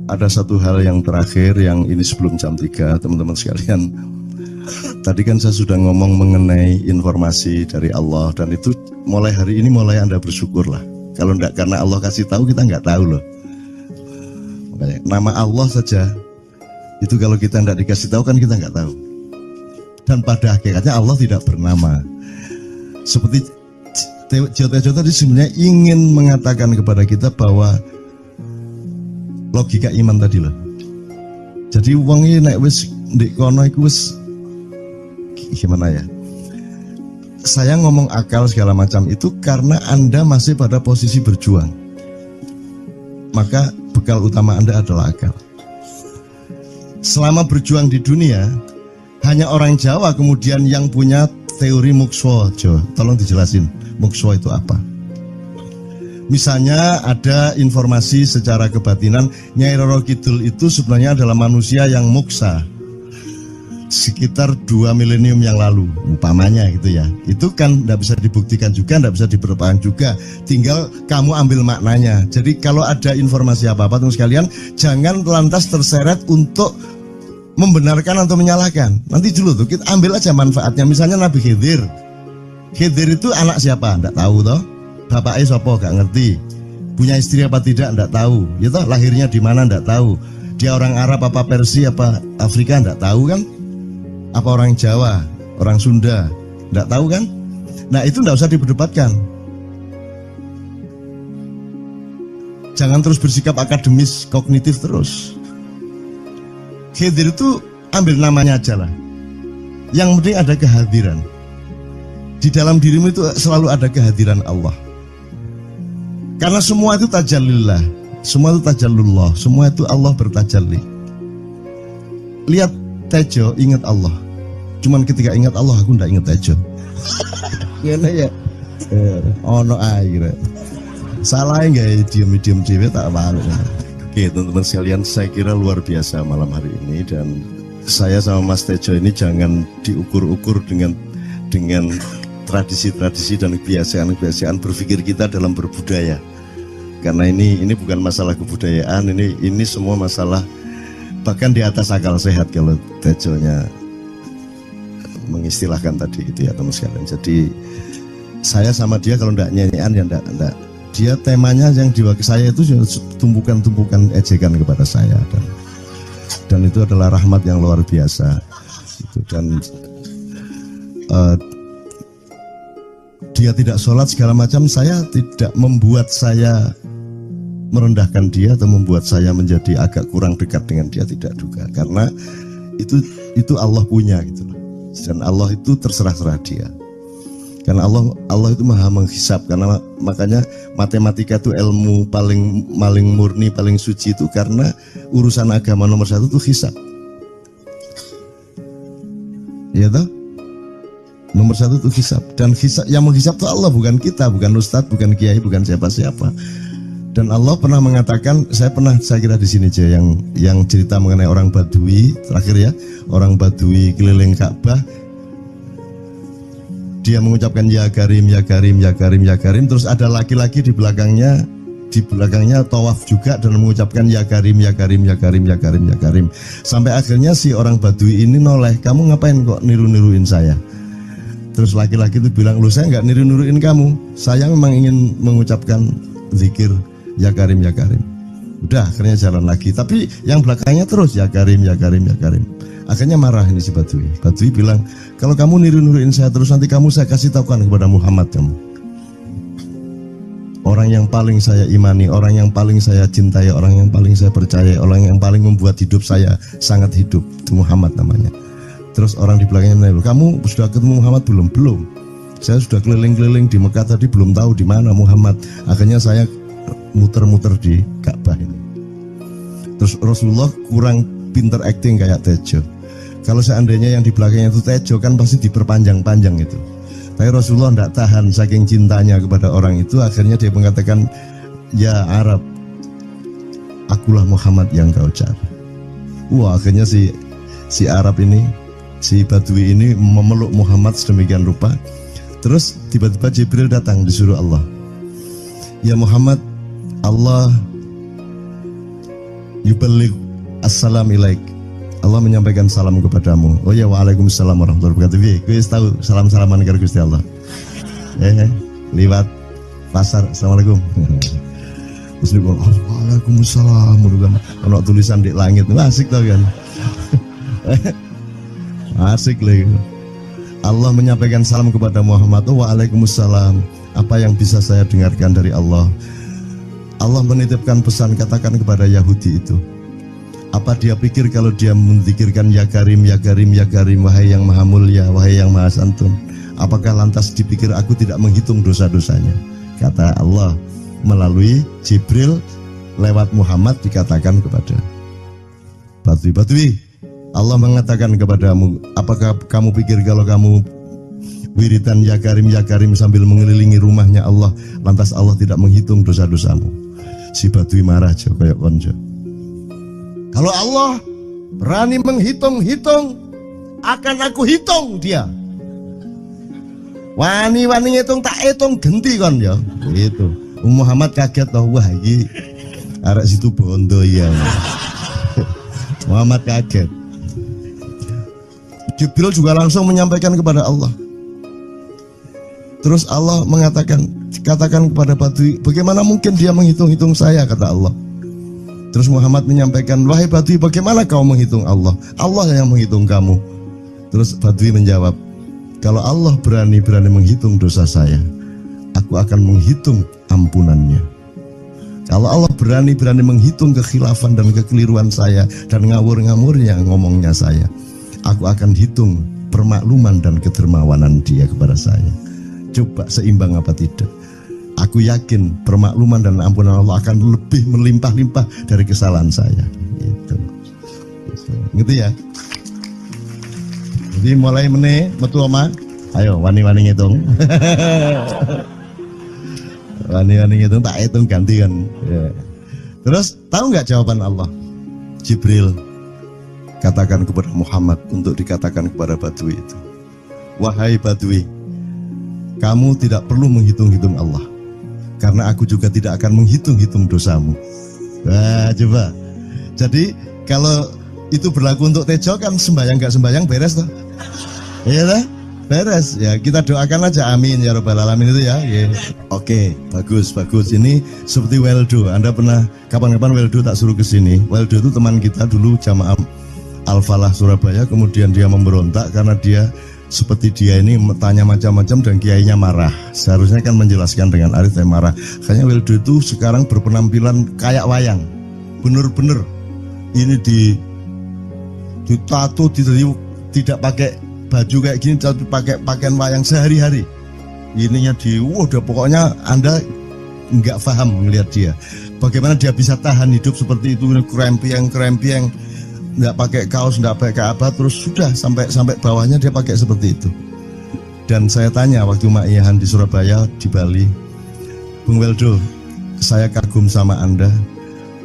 ada satu hal yang terakhir yang ini sebelum jam 3 teman-teman sekalian. Tadi kan saya sudah ngomong mengenai informasi dari Allah, dan itu mulai hari ini mulai Anda bersyukur lah. Kalau enggak karena Allah kasih tahu, kita enggak tahu loh. Makanya nama Allah saja itu kalau kita enggak dikasih tahu kan kita enggak tahu. Dan pada hakikatnya Allah tidak bernama. Seperti Tejo tadi sebenarnya ingin mengatakan kepada kita bahwa logika iman tadi loh. Jadi wong iki nek wis ndek kono iku wis gimana ya? Saya ngomong akal segala macam itu karena Anda masih pada posisi berjuang. Maka bekal utama Anda adalah akal. Selama berjuang di dunia, hanya orang Jawa kemudian yang punya teori mukswa. Jo, tolong dijelasin mukswa itu apa? Misalnya ada informasi secara kebatinan Nyai Roro Kidul itu sebenarnya adalah manusia yang muksa sekitar 2 milenium yang lalu, umpamanya gitu ya. Itu kan tidak bisa dibuktikan juga, tidak bisa diperpanjang juga. Tinggal kamu ambil maknanya. Jadi kalau ada informasi apa-apa teman sekalian, jangan lantas terseret untuk membenarkan atau menyalahkan. Nanti dulu tuh kita ambil aja manfaatnya. Misalnya Nabi Khidir. Khidir itu anak siapa? Tidak tahu toh. Bapaknya siapa? Gak ngerti. Punya istri apa tidak? Tidak tahu. Ya toh, lahirnya di mana? Tidak tahu. Dia orang Arab apa Persia apa Afrika? Tidak tahu kan? Apa orang Jawa, orang Sunda, tidak tahu kan? Nah itu tidak usah diperdebatkan. Jangan terus bersikap akademis, kognitif terus. Khidir itu ambil namanya aja lah. Yang penting ada kehadiran. Di dalam dirimu itu selalu ada kehadiran Allah. Karena semua itu tajallillah, semua itu tajallullah, semua itu Allah bertajalli. Lihat Tejo, ingat Allah. Cuman ketika ingat Allah, aku ndak ingat Tejo. Gimana ya? Ono air. Salah nggak diem cewek tak malu. Oke teman-teman sekalian, saya kira luar biasa malam hari ini, dan saya sama Mas Tejo ini jangan diukur-ukur dengan tradisi-tradisi dan kebiasaan-kebiasaan berpikir kita dalam berbudaya. Karena ini bukan masalah kebudayaan, ini semua masalah bahkan di atas akal sehat kalau Tejonya mengistilahkan tadi itu ya teman sekalian. Jadi saya sama dia kalau ndak nyanyian ya ndak. Dia temanya yang diwakili saya itu tumpukan-tumpukan ejekan kepada saya, dan itu adalah rahmat yang luar biasa. Dan dia tidak sholat segala macam, saya tidak membuat saya merendahkan dia atau membuat saya menjadi agak kurang dekat dengan dia, tidak juga, karena itu Allah punya gitu loh. Dan Allah itu terserah-serah dia. Karena Allah itu maha menghisap. Karena makanya matematika itu ilmu paling murni, paling suci itu karena urusan agama nomor 1 itu hisap. Ya toh? Nomor 1 itu hisap. Dan hisap, yang menghisap itu Allah, bukan kita, bukan ustadz, bukan kiai, bukan siapa-siapa. Dan Allah pernah mengatakan, saya kira di sini aja yang cerita mengenai orang Badui terakhir ya, orang Badui keliling Ka'bah, dia mengucapkan ya Karim, ya Karim, ya Karim, ya Karim, terus ada laki-laki di belakangnya tawaf juga dan mengucapkan ya Karim, ya Karim, ya Karim, ya Karim, ya Karim, sampai akhirnya si orang Badui ini noleh, kamu ngapain kok niru-niruin saya? Terus laki-laki itu bilang, lu saya nggak niru-niruin kamu, saya memang ingin mengucapkan zikir ya Karim, ya Karim. Udah akhirnya jalan lagi, tapi yang belakangnya terus ya Karim, ya Karim, ya Karim. Akhirnya marah ini si Badui. Badui bilang, kalau kamu niru-niruin saya terus, nanti saya kasih tahukan kepada Muhammad kamu. Orang yang paling saya imani, orang yang paling saya cintai, orang yang paling saya percaya, orang yang paling membuat hidup saya sangat hidup, itu Muhammad namanya. Terus orang di belakangnya menanya, kamu sudah ketemu Muhammad belum? Belum. Saya sudah keliling-keliling di Mekah tadi, belum tahu di mana Muhammad. Akhirnya saya muter-muter di Ka'bah ini. Terus Rasulullah kurang pinter acting kayak Tejo. Kalau seandainya yang di belakangnya itu Tejo kan pasti diperpanjang-panjang itu. Tapi Rasulullah tidak tahan saking cintanya kepada orang itu, akhirnya dia mengatakan, ya Arab, akulah Muhammad yang kau cari. Wah, akhirnya si Arab ini, si Badui ini memeluk Muhammad sedemikian rupa. Terus tiba-tiba Jibril datang disuruh Allah, ya Muhammad, Allah yuballigh assalam ilaik. Allah menyampaikan salam kepadamu. Oh ya, waalaikumsalam warahmatullahi wabarakatuh. Gue tahu salam-salaman karo Gusti Allah. Liwat pasar, assalamualaikum. Terus dia bilang, waalaikumsalam. Kalau tulisan di langit, asik tau kan? Asik lagi. Allah menyampaikan salam kepada Muhammad. Oh, waalaikumsalam. Apa yang bisa saya dengarkan dari Allah? Allah menitipkan pesan, katakan kepada Yahudi itu. Apa dia pikir kalau dia menzikirkan ya Karim, ya Karim, ya Karim, wahai yang maha mulia, wahai yang maha santun, apakah lantas dipikir aku tidak menghitung dosa-dosanya? Kata Allah melalui Jibril lewat Muhammad dikatakan kepada Batui, Allah mengatakan kepadamu, apakah kamu pikir kalau kamu wiridan ya Karim sambil mengelilingi rumahnya Allah, lantas Allah tidak menghitung dosa-dosamu? Si Batui marah aja kayak konco. Kalau Allah berani menghitung-hitung, akan aku hitung dia. Wani-wani ngitung tak hitung genti kon ya. Gitu. Muhammad kaget toh, wah iki arek situ bondo ya. Muhammad kaget. Jibril juga langsung menyampaikan kepada Allah. Terus Allah mengatakan, katakan kepada Batui, bagaimana mungkin dia menghitung-hitung saya, kata Allah. Terus Muhammad menyampaikan, wahai Batui, bagaimana kau menghitung Allah? Allah yang menghitung kamu. Terus Batui menjawab, kalau Allah berani menghitung dosa saya, aku akan menghitung ampunannya. Kalau Allah berani menghitung kekhilafan dan kekeliruan saya dan ngawur-ngawurnya ngomongnya saya, aku akan hitung permakluman dan kedermawanan dia kepada saya. Coba seimbang apa tidak? Aku yakin permakluman dan ampunan Allah akan lebih melimpah-limpah dari kesalahan saya. Gitu ya. Jadi mulai metu oma, ayo wani-wani ngitung. Wani-wani ngitung tak hitung ganti kan. Ya. Terus tahu nggak jawaban Allah? Jibril katakan kepada Muhammad untuk dikatakan kepada Batui itu, wahai Batui, kamu tidak perlu menghitung-hitung Allah, karena aku juga tidak akan menghitung-hitung dosamu. Wah, coba. Jadi kalau itu berlaku untuk Tejo kan sembahyang gak sembahyang beres toh? Iya lah, beres. Ya kita doakan aja amin ya robbal alamin itu ya. Yeah. Oke, bagus. Ini seperti Weldo. Anda pernah kapan-kapan Weldo tak suruh ke sini. Weldo itu teman kita dulu jamaah Al-Falah Surabaya, kemudian dia memberontak karena dia seperti dia ini tanya macam-macam dan kiainya marah. Seharusnya kan menjelaskan dengan arif, tapi marah. Kayaknya Weldo itu sekarang berpenampilan kayak wayang. Bener-bener ini ditato, tidak pakai baju kayak gini, tapi pakai pakaian wayang sehari-hari. Ininya udah pokoknya Anda nggak paham melihat dia. Bagaimana dia bisa tahan hidup seperti itu, krempiang, nggak pakai kaos, nggak pakai apa, terus sudah sampai bawahnya dia pakai seperti itu. Dan saya tanya waktu Ma'iyahan di Surabaya, di Bali, Bung Weldo, saya kagum sama Anda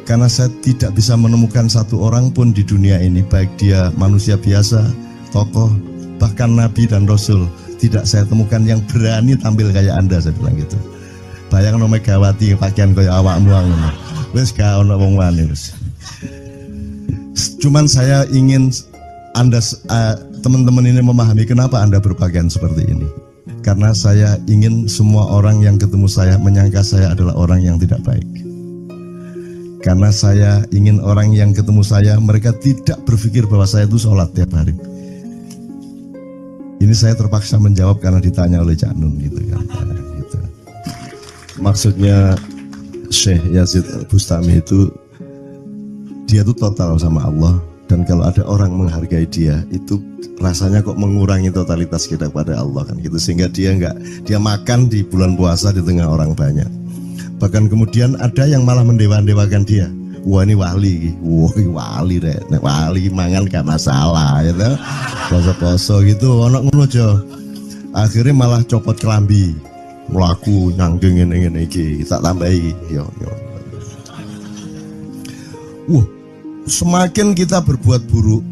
karena saya tidak bisa menemukan satu orang pun di dunia ini, baik dia manusia biasa, tokoh, bahkan Nabi dan Rasul, tidak saya temukan yang berani tampil kayak Anda. Saya bilang gitu. Bayangkan Megawati pakaian kayak awakmu ngono. Wis gak ono wong wani wis. Cuman saya ingin Anda teman-teman ini memahami kenapa Anda berpakaian seperti ini. Karena saya ingin semua orang yang ketemu saya menyangka saya adalah orang yang tidak baik. Karena saya ingin orang yang ketemu saya, mereka tidak berpikir bahwa saya itu sholat tiap hari. Ini saya terpaksa menjawab karena ditanya oleh Cak Nun gitu kan. Gitu. Maksudnya Syekh Yazid Bustami itu, dia itu total sama Allah, dan kalau ada orang menghargai dia itu rasanya kok mengurangi totalitas kita kepada Allah kan gitu, sehingga dia makan di bulan puasa di tengah orang banyak. Bahkan kemudian ada yang malah mendewa-dewakan dia. Wah ini wali, wali deh, wali mangan gak masalah, ya gitu. Poso-poso gitu, ono ngono aja. Akhirnya malah copot kelambi, melaku nyanggeng ini tak tambahi, yo. Semakin kita berbuat buruk,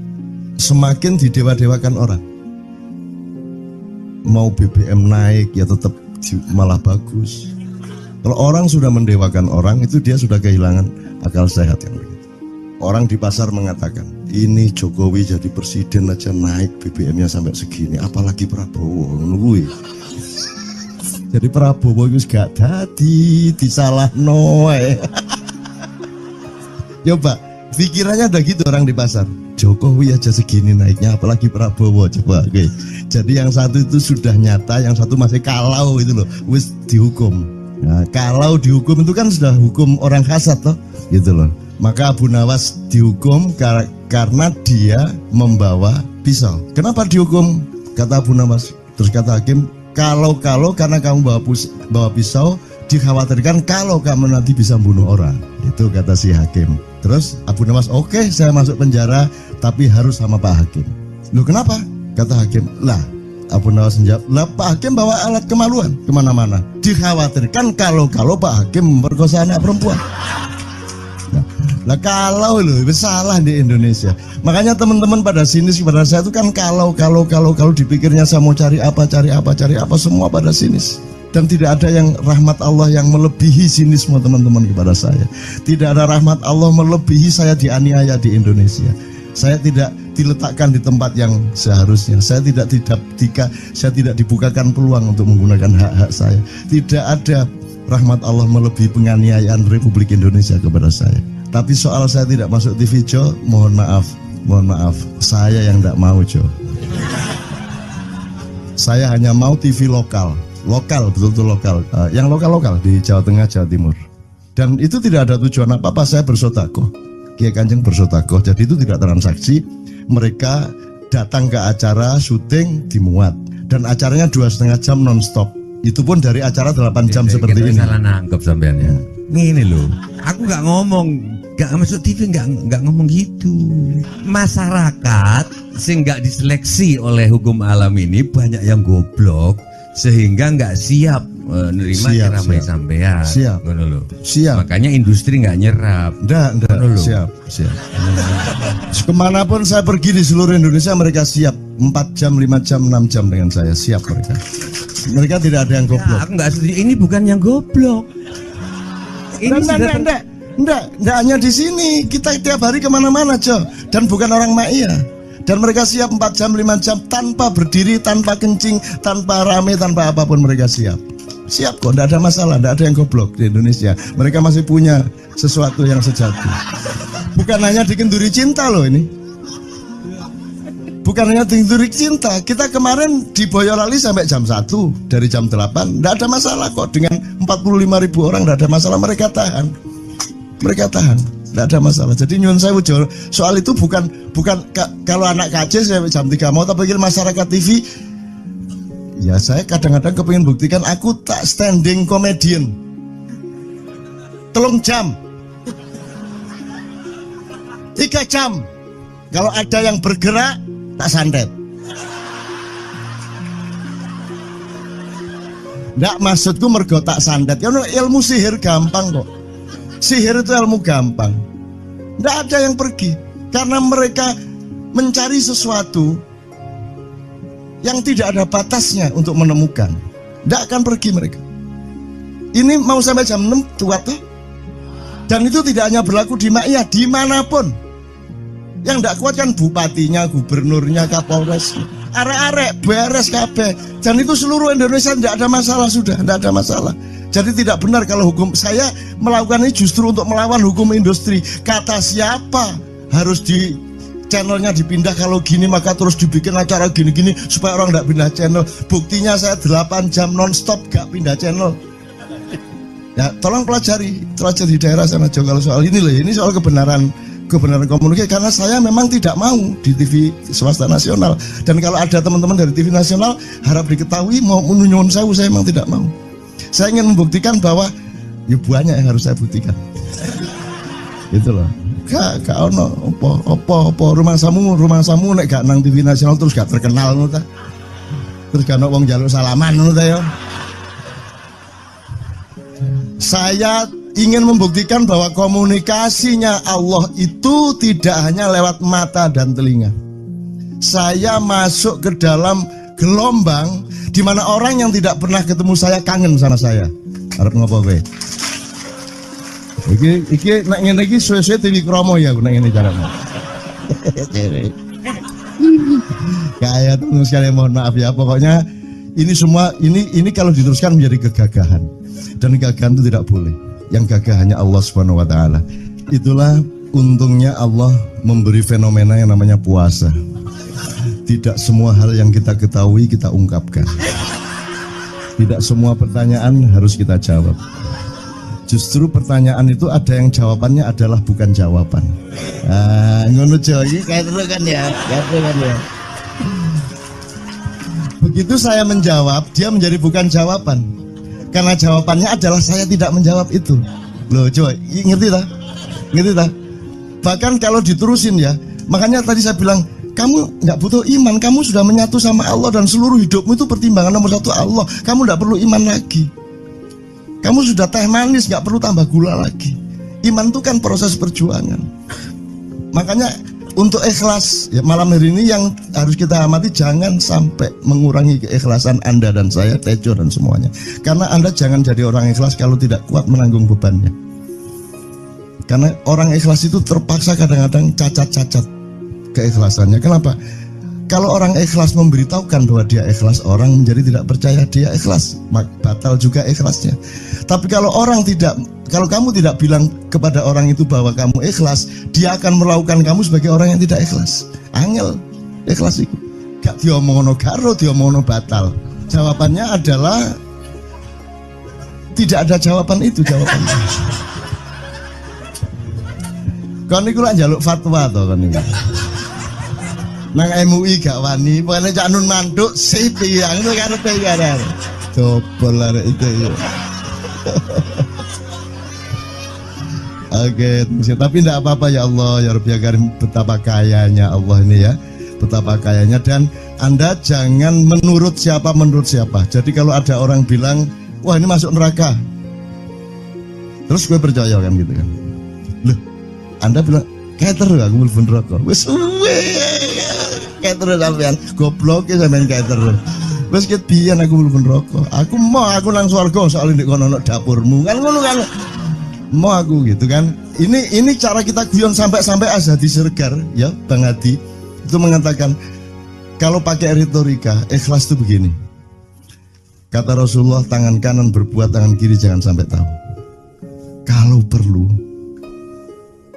semakin didewa-dewakan orang. Mau BBM naik ya tetap malah bagus. Kalau orang sudah mendewakan orang, itu dia sudah kehilangan akal sehat yang begitu. Orang di pasar mengatakan, ini Jokowi jadi presiden aja naik BBM-nya sampai segini, apalagi Prabowo. Nungguin. Jadi Prabowo itu gak dadi disalah noe. Coba pikirannya udah gitu orang di pasar. Jokowi aja segini naiknya, apalagi Prabowo. Coba, oke. Jadi yang satu itu sudah nyata, yang satu masih kalau itu loh, wis dihukum. Nah, kalau dihukum itu kan sudah hukum orang kasat toh, gitu loh. Maka Abu Nawas dihukum karena dia membawa pisau. Kenapa dihukum? Kata Abu Nawas. Terus kata hakim, kalau karena kamu bawa pisau, dikhawatirkan kalau kamu nanti bisa bunuh orang. Itu kata si hakim. Terus Abu Nawas, oke, saya masuk penjara, tapi harus sama Pak Hakim. Loh kenapa? Kata hakim, lah Abu Nawas menjawab, lah Pak Hakim bawa alat kemaluan kemana-mana. Dikhawatirkan kalau Pak Hakim memperkosa anak perempuan. Nah kalau loh, salah di Indonesia. Makanya teman-teman pada sinis kepada saya itu kan kalau dipikirnya saya mau cari apa, semua pada sinis. Dan tidak ada yang rahmat Allah yang melebihi sinisme teman-teman kepada saya. Tidak ada rahmat Allah melebihi saya dianiaya di Indonesia. Saya tidak diletakkan di tempat yang seharusnya. Saya tidak dibukakan peluang untuk menggunakan hak-hak saya. Tidak ada rahmat Allah melebihi penganiayaan Republik Indonesia kepada saya. Tapi soal saya tidak masuk TV Jo, mohon maaf, saya yang tidak mau Jo. Saya hanya mau TV lokal, betul-betul lokal, yang lokal di Jawa Tengah, Jawa Timur. Dan itu tidak ada tujuan apa-apa, saya bersodakoh, Kiai Kanjeng bersodakoh, jadi itu tidak transaksi. Mereka datang ke acara syuting dimuat, dan acaranya 2,5 jam non-stop. Itu pun dari acara 8 jam seperti ini. Salah nangkep sampean ya. Ini loh, aku nggak ngomong, nggak masuk TV, nggak ngomong gitu. Masyarakat sing nggak diseleksi oleh hukum alam ini banyak yang goblok sehingga nggak siap menerima ceramah sampean. Siap. Makanya industri nggak nyerap. Siap. Kemanapun saya pergi di seluruh Indonesia mereka siap 4 jam, 5 jam, 6 jam dengan saya, siap mereka. Mereka tidak ada yang goblok. Aku nggak setuju. Ini bukan yang goblok. Ini enggak hanya di sini. Kita tiap hari kemana-mana, Jo. Dan bukan orang Ma'iyah. Dan mereka siap 4 jam, 5 jam tanpa berdiri, tanpa kencing, tanpa rame, tanpa apapun mereka siap. Siap kok, enggak ada masalah, enggak ada yang goblok di Indonesia. Mereka masih punya sesuatu yang sejati. Bukan hanya dikenduri cinta loh ini. Bukan hanya dikenduri cinta. Kita kemarin di Boyolali sampai jam 1, dari jam 8. Enggak ada masalah kok, dengan 45.000 orang enggak ada masalah, mereka tahan. Tidak ada masalah. Jadi nyuwun sewu soal itu bukan kalau anak KJ saya jam 3 mau tak pikir masyarakat TV. Ya saya kadang-kadang kepingin buktikan aku tak standing comedian 3 jam 3 jam. Kalau ada yang bergerak tak santet. Nggak, maksudku mergo tak santet. Ya ilmu sihir gampang kok. Sihir itu ilmu gampang. Tidak ada yang pergi karena mereka mencari sesuatu yang tidak ada batasnya untuk menemukan. Tidak akan pergi mereka. Ini mau sampai jam 6 kuat tuh. Dan itu tidak hanya berlaku di Ma'iyah, dimanapun. Yang tidak kuat kan bupatinya, gubernurnya, kapolresnya. Arek-arek beres kabeh. Dan itu seluruh Indonesia tidak ada masalah sudah, tidak ada masalah. Jadi tidak benar kalau hukum saya melakukan ini justru untuk melawan hukum industri. Kata siapa harus di channelnya dipindah, kalau gini maka terus dibikin acara gini-gini supaya orang tidak pindah channel. Buktinya saya 8 jam non-stop gak pindah channel. Ya tolong pelajari di daerah sana Jo kalau soal ini loh. Ini soal kebenaran komunikasi, karena saya memang tidak mau di TV swasta nasional. Dan kalau ada teman-teman dari TV nasional harap diketahui mau nyuwun sewu, saya memang tidak mau. Saya ingin membuktikan bahwa ya banyak yang harus saya buktikan. Itu loh. Gak ono apa rumah samu nek gak nang TV nasional terus gak terkenal ngono ta. Terus gak ono wong njaluk salaman ngono ta ya. Saya ingin membuktikan bahwa komunikasinya Allah itu tidak hanya lewat mata dan telinga. Saya masuk ke dalam gelombang di mana orang yang tidak pernah ketemu saya kangen sama saya. Harap ngopo kowe? Iki nek ngene iki suwe-suwe TV kromo ya nek ngene carane. Kayak teman sekalian mohon maaf ya, pokoknya ini semua ini kalau diteruskan menjadi kegagahan, dan kegagahan itu tidak boleh. Yang gagah hanya Allah Subhanahu wa taala. Itulah untungnya Allah memberi fenomena yang namanya puasa. Tidak semua hal yang kita ketahui kita ungkapkan. Tidak semua pertanyaan harus kita jawab. Justru pertanyaan itu ada yang jawabannya adalah bukan jawaban. Ngono iki kayak terus kan ya. Begitu saya menjawab, dia menjadi bukan jawaban. Karena jawabannya adalah saya tidak menjawab itu. Loh, coba ngerti tak? Ngerti tak? Bahkan kalau diterusin ya, makanya tadi saya bilang, kamu nggak butuh iman, kamu sudah menyatu sama Allah dan seluruh hidupmu itu pertimbangan nomor satu Allah. Kamu nggak perlu iman lagi. Kamu sudah teh manis, nggak perlu tambah gula lagi. Iman itu kan proses perjuangan. Makanya untuk ikhlas ya, malam hari ini yang harus kita amati, jangan sampai mengurangi keikhlasan Anda dan saya, Tejo dan semuanya. Karena Anda jangan jadi orang ikhlas kalau tidak kuat menanggung bebannya. Karena orang ikhlas itu terpaksa kadang-kadang cacat-cacat keikhlasannya. Kenapa? Kalau orang ikhlas memberitahukan bahwa dia ikhlas, orang menjadi tidak percaya dia ikhlas, batal juga ikhlasnya. Tapi kalau kamu tidak bilang kepada orang itu bahwa kamu ikhlas, dia akan melakukan kamu sebagai orang yang tidak ikhlas. Angel ikhlas itu. Gak diomongono karo, diomongono batal. Jawabannya adalah tidak ada jawaban itu jawabannya. Kon niku lak njaluk fatwa to kon niku. Nang MUI gak wani, pokoknya Cak Nun mantuk sip ya, ngono karepe ya. Dobol arek itu ya. Oke, tapi tidak apa-apa ya Allah, ya Rabbi Karim, betapa kayanya Allah ini ya. Betapa kayanya, dan Anda jangan menurut siapa. Jadi kalau ada orang bilang, wah ini masuk neraka, terus gue percaya kan gitu kan. Loh, Anda bilang, kater aku mlebu neraka. Wis kater sampean, goblok ya sampean kater. Wis ket biyen aku mlebu neraka. Aku nang swarga soal ndek kono dapurmu. Kan ngono kan. Mau aku gitu kan. Ini cara kita guyon sampai Azhadi Sergar ya, Bang Hadi itu mengatakan kalau pakai retorika ikhlas itu begini. Kata Rasulullah, tangan kanan berbuat, tangan kiri jangan sampai tahu. Kalau perlu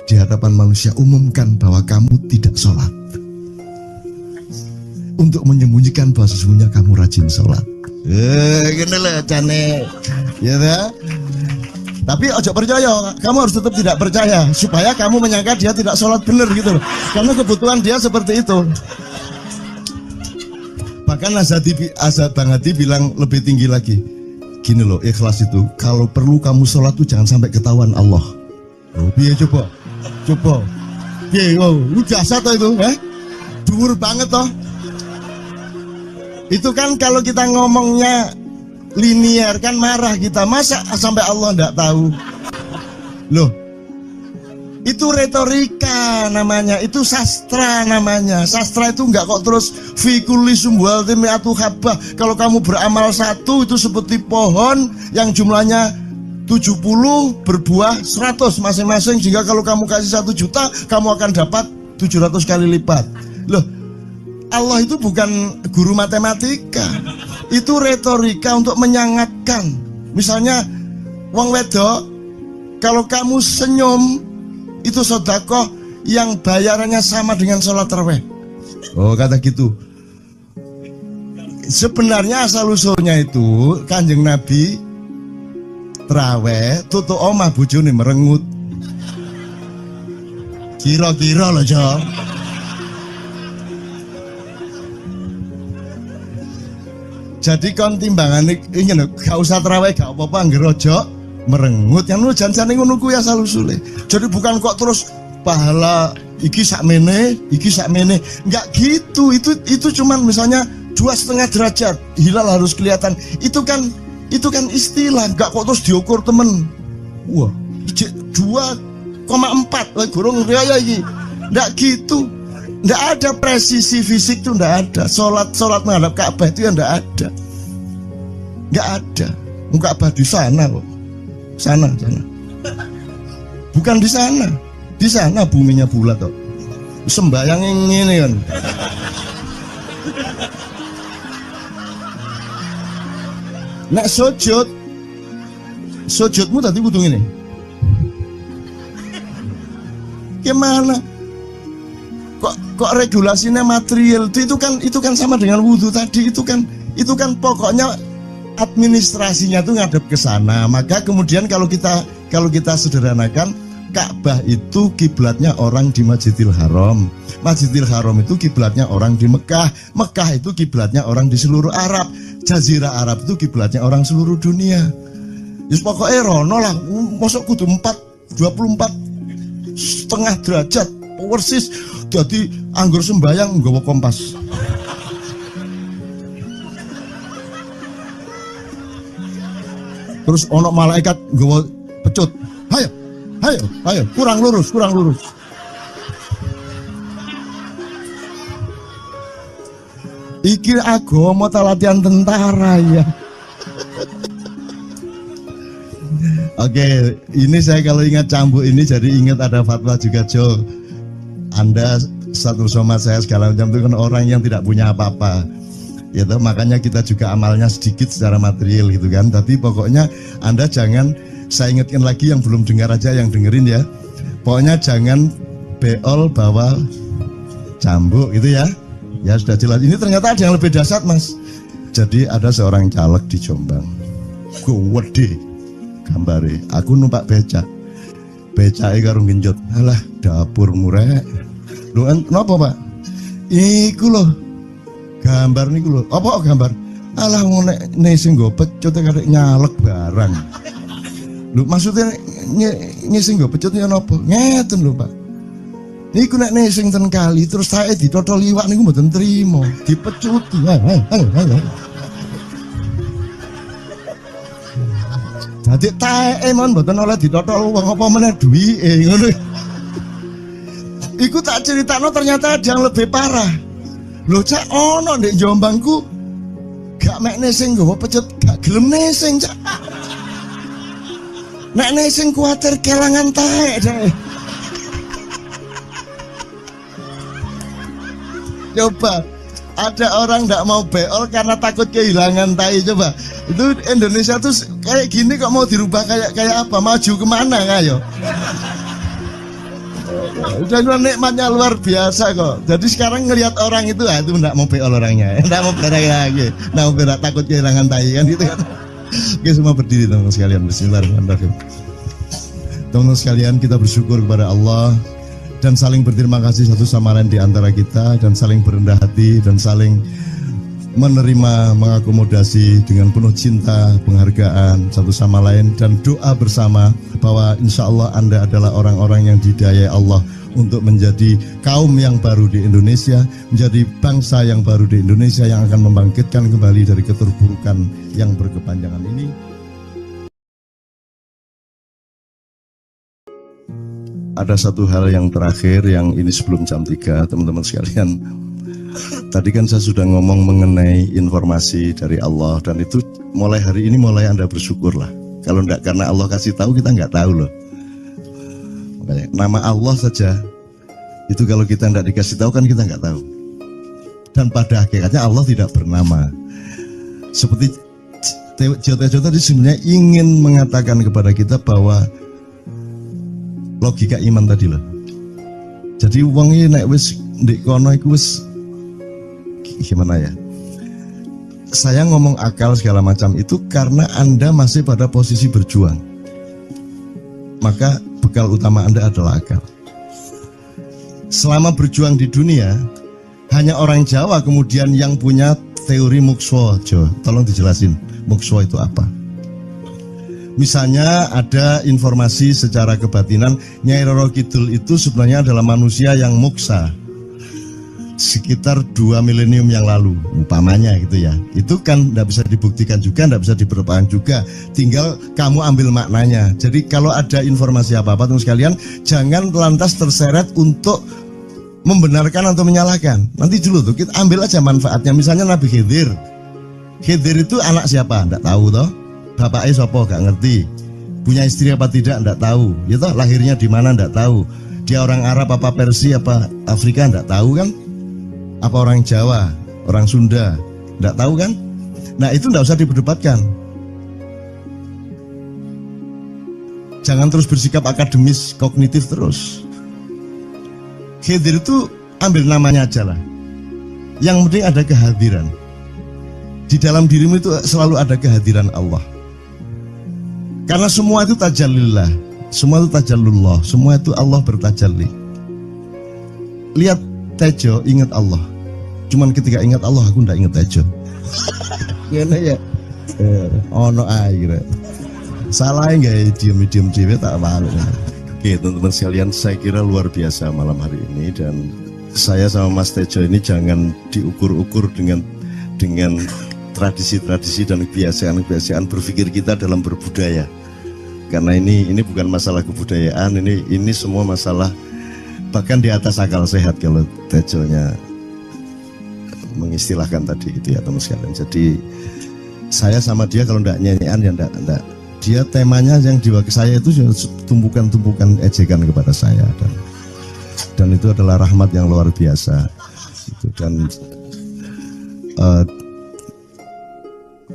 di hadapan manusia umumkan bahwa kamu tidak sholat, untuk menyembunyikan bahwa sesungguhnya kamu rajin sholat. Gini lah cane, ya dah. Tapi ojo percaya, kamu harus tetap tidak percaya supaya kamu menyangka dia tidak sholat benar gitu loh. Karena kebutuhan dia seperti itu. Bahkan Bang Hadi bilang lebih tinggi lagi. Gini loh, ikhlas itu kalau perlu kamu sholat tuh jangan sampai ketahuan Allah. Oh, biar coba. Lu jasa toh itu, dhuwur banget toh. Itu kan kalau kita ngomongnya linear kan marah kita, masa sampai Allah enggak tahu. Loh, itu retorika namanya, itu sastra namanya. Sastra itu enggak kok terus fi kulli sumbuhatin mi'atu habbah. Kalau kamu beramal satu itu seperti pohon yang jumlahnya 70 berbuah 100 masing-masing, sehingga kalau kamu kasih 1 juta kamu akan dapat 700 kali lipat. Loh, Allah itu bukan guru matematika, itu retorika untuk menyangatkan. Misalnya wong wedok, kalau kamu senyum itu sedekah yang bayarannya sama dengan sholat tarawih. Oh, kata gitu. Sebenarnya asal usulnya itu Kanjeng Nabi traweh tutuk omah bojone merengut. Kira-kira loh Jo. Jadi kon timbangane ingin gak usah traweh gak apa-apa anggere aja merengut. Yang lu jan-jane ngono kuwi asal usule. Jadi bukan kok terus pahala iki sakmene, enggak gitu. Itu cuman misalnya 2,5 derajat hilal harus kelihatan. Itu kan istilah, gak kok terus diukur temen. Wah, 2,4 gurung raya iki. Nggak gitu. Nggak ada presisi fisik tuh, nggak ada. Sholat menghadap Ka'bah itu ya nggak ada. Nggak ada. Ka'bah di sana kok. Sana. Bukan di sana. Di sana buminya bulat kok. Sembayang ini kan. Nek sujudmu tadi kudu ngene. Gimana? Kok regulasinya material itu kan sama dengan wudhu tadi, itu kan pokoknya administrasinya tuh ngadep ke sana. Maka kemudian kalau kita sederhanakan, Ka'bah itu kiblatnya orang di Masjidil Haram. Masjidil Haram itu kiblatnya orang di Mekah. Mekah itu kiblatnya orang di seluruh Arab. Jazirah Arab itu kiblatnya orang seluruh dunia. Yus pokoknya rono lah, masuk kudu 24,5 derajat persis. Jadi anggur sembayang nggawa kompas. Terus ono malaikat nggawa pecut. Ayo, kurang lurus. Iki agama ta latihan tentara ya. Oke, ini saya kalau ingat cambuk ini jadi ingat ada fatwa juga, Jo. Anda satu sama saya segala macam itu kan orang yang tidak punya apa-apa. Gitu, makanya kita juga amalnya sedikit secara material gitu kan. Tapi pokoknya Anda jangan, saya ingatkan lagi yang belum dengar aja yang dengerin ya. Pokoknya jangan beol bawa cambuk gitu ya. Ya sudah jelas. Ini ternyata ada yang lebih dahsyat, Mas. Jadi ada seorang caleg di Jombang. Gede gambare. Aku numpak becak. Becake karo genjot. Alah, dapur murek. Lho napa, Pak? Iku lho. Gambar niku lho. Apa gambar? Alah ngene sing nggo pecut karek nyalek barang. Lho maksudnya sing nggo pecut ya napa? Ngeten lho, Pak. Niku nek nesing ten kali terus saya ditotol liwak niku mboten trimo, dipecuti. Dadi taeke mon mboten oleh ditotol wong apa meneh duwike ngono. Iku tak critakno ternyata ada yang lebih parah. Lho Cak ono ndek Jombangku gak mek nesing nggawa pecut, gak gelem nesing Cak. Nek nesing kuwatir kelangan taek deh. Coba ada orang nggak mau beol karena takut kehilangan tai. Coba itu Indonesia tuh kayak gini kok mau dirubah kayak apa? Maju kemana kayo? Dan nikmatnya luar biasa kok. Jadi sekarang ngelihat orang itu nggak mau beol orangnya, nggak mau berak lagi, nggak mau berak, takut kehilangan tai kan gitu kan. Oke, semua berdiri teman-teman sekalian. Bismillahirrahmanirrahim. Teman-teman sekalian, kita bersyukur kepada Allah dan saling berterima kasih satu sama lain di antara kita, dan saling berendah hati dan saling menerima, mengakomodasi dengan penuh cinta, penghargaan satu sama lain, dan doa bersama bahwa insya Allah Anda adalah orang-orang yang didayai Allah untuk menjadi kaum yang baru di Indonesia, menjadi bangsa yang baru di Indonesia yang akan membangkitkan kembali dari keterpurukan yang berkepanjangan ini. Ada satu hal yang terakhir yang ini sebelum jam 3, teman-teman sekalian. Tadi kan saya sudah ngomong mengenai informasi dari Allah, dan itu mulai hari ini mulai Anda bersyukurlah. Kalau enggak karena Allah kasih tahu, kita enggak tahu loh. Makanya, nama Allah saja itu kalau kita enggak dikasih tahu kan kita enggak tahu. Dan pada hakikatnya Allah tidak bernama. Seperti Jotejo tadi sebenarnya ingin mengatakan kepada kita bahwa logika iman tadi loh. Jadi wong iki nek wis ndek kono iku wis gimana ya? Saya ngomong akal segala macam itu karena Anda masih pada posisi berjuang. Maka bekal utama Anda adalah akal. Selama berjuang di dunia, hanya orang Jawa kemudian yang punya teori mukswa. Jo, tolong dijelasin mukswa itu apa? Misalnya ada informasi secara kebatinan Nyai Roro Kidul itu sebenarnya adalah manusia yang muksa sekitar 2 milenium yang lalu, umpamanya gitu ya. Itu kan tidak bisa dibuktikan juga, tidak bisa diperlukan juga. Tinggal kamu ambil maknanya. Jadi kalau ada informasi apa-apa teman sekalian, jangan lantas terseret untuk membenarkan atau menyalahkan. Nanti dulu tuh kita ambil aja manfaatnya. Misalnya Nabi Khidir. Khidir itu anak siapa? Tidak tahu toh. Bapaknya sopo gak ngerti. Punya istri apa tidak enggak tahu. Ya toh, lahirnya di mana enggak tahu. Dia orang Arab apa Persia apa Afrika enggak tahu kan? Apa orang Jawa, orang Sunda, enggak tahu kan? Nah, itu enggak usah diperdebatkan. Jangan terus bersikap akademis, kognitif terus. Khidir itu ambil namanya aja lah. Yang penting ada kehadiran. Di dalam dirimu itu selalu ada kehadiran Allah. Karena semua itu tajallillah, semua itu tajallullah, semua itu Allah bertajalli. Lihat Tejo, ingat Allah. Cuman ketika ingat Allah, aku ndak ingat Tejo. Gimana ya? Ono air. Salah nggak diem cewek tak malu. Oke teman-teman sekalian, saya kira luar biasa malam hari ini, dan saya sama Mas Tejo ini jangan diukur-ukur dengan tradisi-tradisi dan kebiasaan-kebiasaan berpikir kita dalam berbudaya. Karena ini bukan masalah kebudayaan, ini semua masalah bahkan di atas akal sehat kalau Tejonya mengistilahkan tadi gitu ya teman sekalian. Jadi saya sama dia kalau ndak nyanyian ya ndak. Dia temanya yang diwakili saya itu tumpukan-tumpukan ejekan kepada saya, dan itu adalah rahmat yang luar biasa. Dan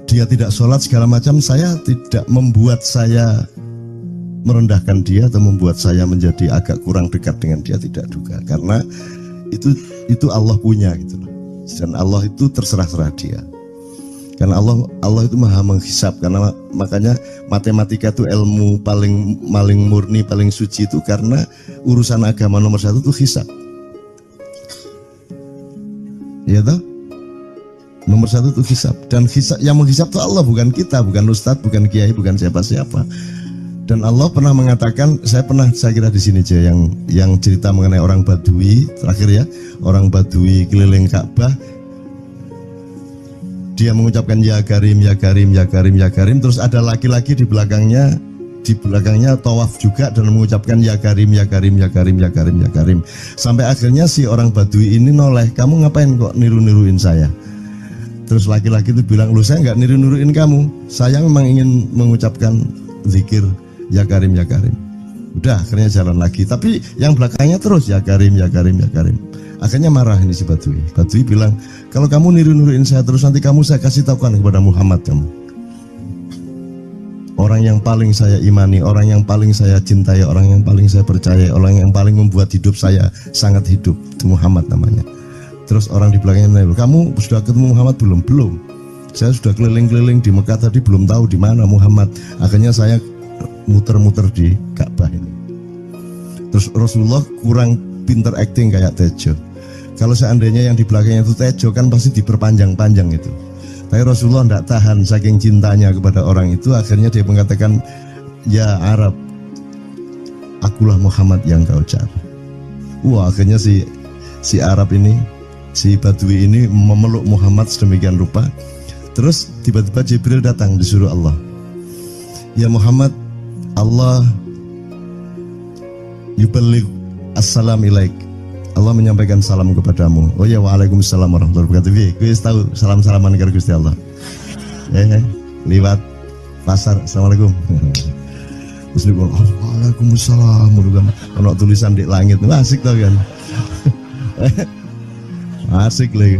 dia tidak sholat segala macam, saya tidak membuat saya merendahkan dia atau membuat saya menjadi agak kurang dekat dengan dia, tidak juga, karena itu Allah punya gitu loh. Dan Allah itu terserah-serah dia. Karena Allah itu maha menghisab, karena makanya matematika itu ilmu paling murni, paling suci itu karena urusan agama nomor satu itu hisab. Ya toh? Nomor satu itu hisab, dan hisab, yang menghisab itu Allah, bukan kita, bukan ustadz, bukan kiai, bukan siapa-siapa. Dan Allah pernah mengatakan, saya kira di sini aja yang cerita mengenai orang Badui terakhir ya, orang Badui keliling Ka'bah. Dia mengucapkan ya Karim, ya Karim, ya Karim, ya Karim. Terus ada laki-laki di belakangnya tawaf juga dan mengucapkan ya Karim, ya Karim, ya Karim, ya Karim, ya Karim. Sampai akhirnya si orang Badui ini noleh, kamu ngapain kok niru-niruin saya? Terus laki-laki itu bilang, lu saya nggak niru-niruin kamu, saya memang ingin mengucapkan zikir ya Karim, ya Karim. Udah, akhirnya jalan lagi. Tapi yang belakangnya terus ya Karim, ya Karim, ya Karim. Akhirnya marah ini si Badui. Badui bilang, kalau kamu niru-niruin saya terus, nanti saya kasih tahukan kepada Muhammad kamu. Orang yang paling saya imani, orang yang paling saya cintai, orang yang paling saya percaya, orang yang paling membuat hidup saya sangat hidup, itu Muhammad namanya. Terus orang di belakangnya nanya, kamu sudah ketemu Muhammad belum? Belum. Saya sudah keliling-keliling di Mekah tadi, belum tahu di mana Muhammad. Akhirnya saya muter-muter di Ka'bah ini. Terus Rasulullah kurang pinter acting kayak Tejo. Kalau seandainya yang di belakangnya itu Tejo kan pasti diperpanjang-panjang itu. Tapi Rasulullah tidak tahan saking cintanya kepada orang itu, akhirnya dia mengatakan, ya Arab, akulah Muhammad yang kau cari. Wah, akhirnya si Arab ini, si Badui ini memeluk Muhammad sedemikian rupa. Terus tiba-tiba Jibril datang disuruh Allah. Ya Muhammad, Allah yuballigh assalam ilaik. Allah menyampaikan salam kepadamu. Oh ya, waalaikumsalam warahmatullahi wabarakatuh. Gue tahu salam-salaman karo Gusti Allah. Liwat pasar, assalamualaikum. Terus dia bilang, waalaikumsalam. Kalau tulisan di langit, asik tau kan? Asik lagi.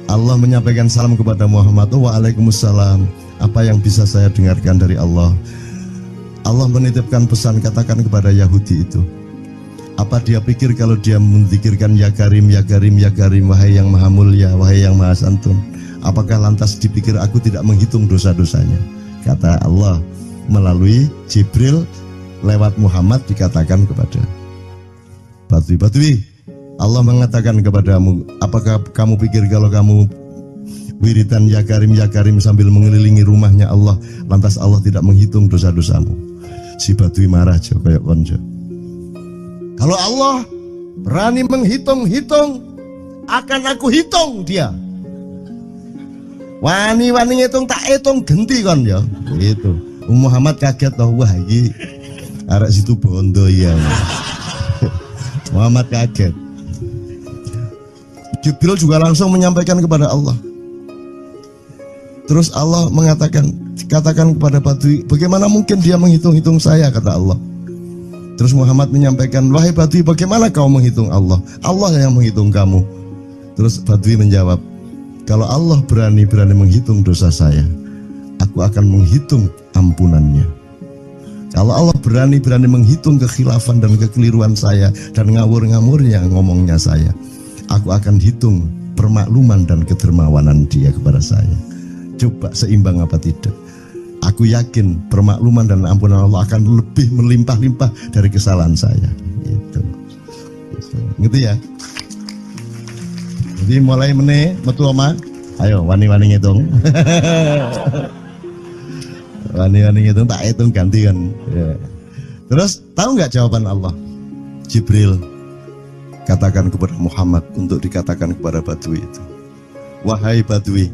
Allah menyampaikan salam kepada Muhammad. Oh, waalaikumsalam. Apa yang bisa saya dengarkan dari Allah? Allah menitipkan pesan, katakan kepada Yahudi itu. Apa dia pikir kalau dia menzikirkan ya Karim, ya Karim, ya Karim, wahai yang maha mulia, wahai yang maha santun, apakah lantas dipikir aku tidak menghitung dosa-dosanya? Kata Allah melalui Jibril lewat Muhammad dikatakan kepada Badui, Allah mengatakan kepadamu, apakah kamu pikir kalau kamu wiridan ya Karim sambil mengelilingi rumahnya Allah, lantas Allah tidak menghitung dosa-dosamu? Si Badui marah aja kayak konco. Kalau Allah berani menghitung-hitung, akan aku hitung dia. Wani-wani ngitung tak hitung genti kon ya. Itu. Muhammad kaget toh, wah iki arek situ bondo ya. Muhammad kaget. Jibril juga langsung menyampaikan kepada Allah. Terus Allah katakan kepada Badui, bagaimana mungkin dia menghitung-hitung saya, kata Allah. Terus Muhammad menyampaikan, wahai Badui, bagaimana kau menghitung Allah? Allah yang menghitung kamu. Terus Badui menjawab, kalau Allah berani-berani menghitung dosa saya, aku akan menghitung ampunannya. Kalau Allah berani-berani menghitung kekhilafan dan kekeliruan saya dan ngawur-ngawurnya ngomongnya saya, aku akan hitung permakluman dan kedermawanan dia kepada saya. Coba seimbang apa tidak? Aku yakin permakluman dan ampunan Allah akan lebih melimpah-limpah dari kesalahan saya. Gitu. Gitu ya. Jadi mulai meneh metu oma, ayo wani-wani ngitung. Wani-wani ngitung tak hitung ganti kan. Ya. Terus tahu nggak jawaban Allah? Jibril katakan kepada Muhammad untuk dikatakan kepada Badui itu, wahai Badui,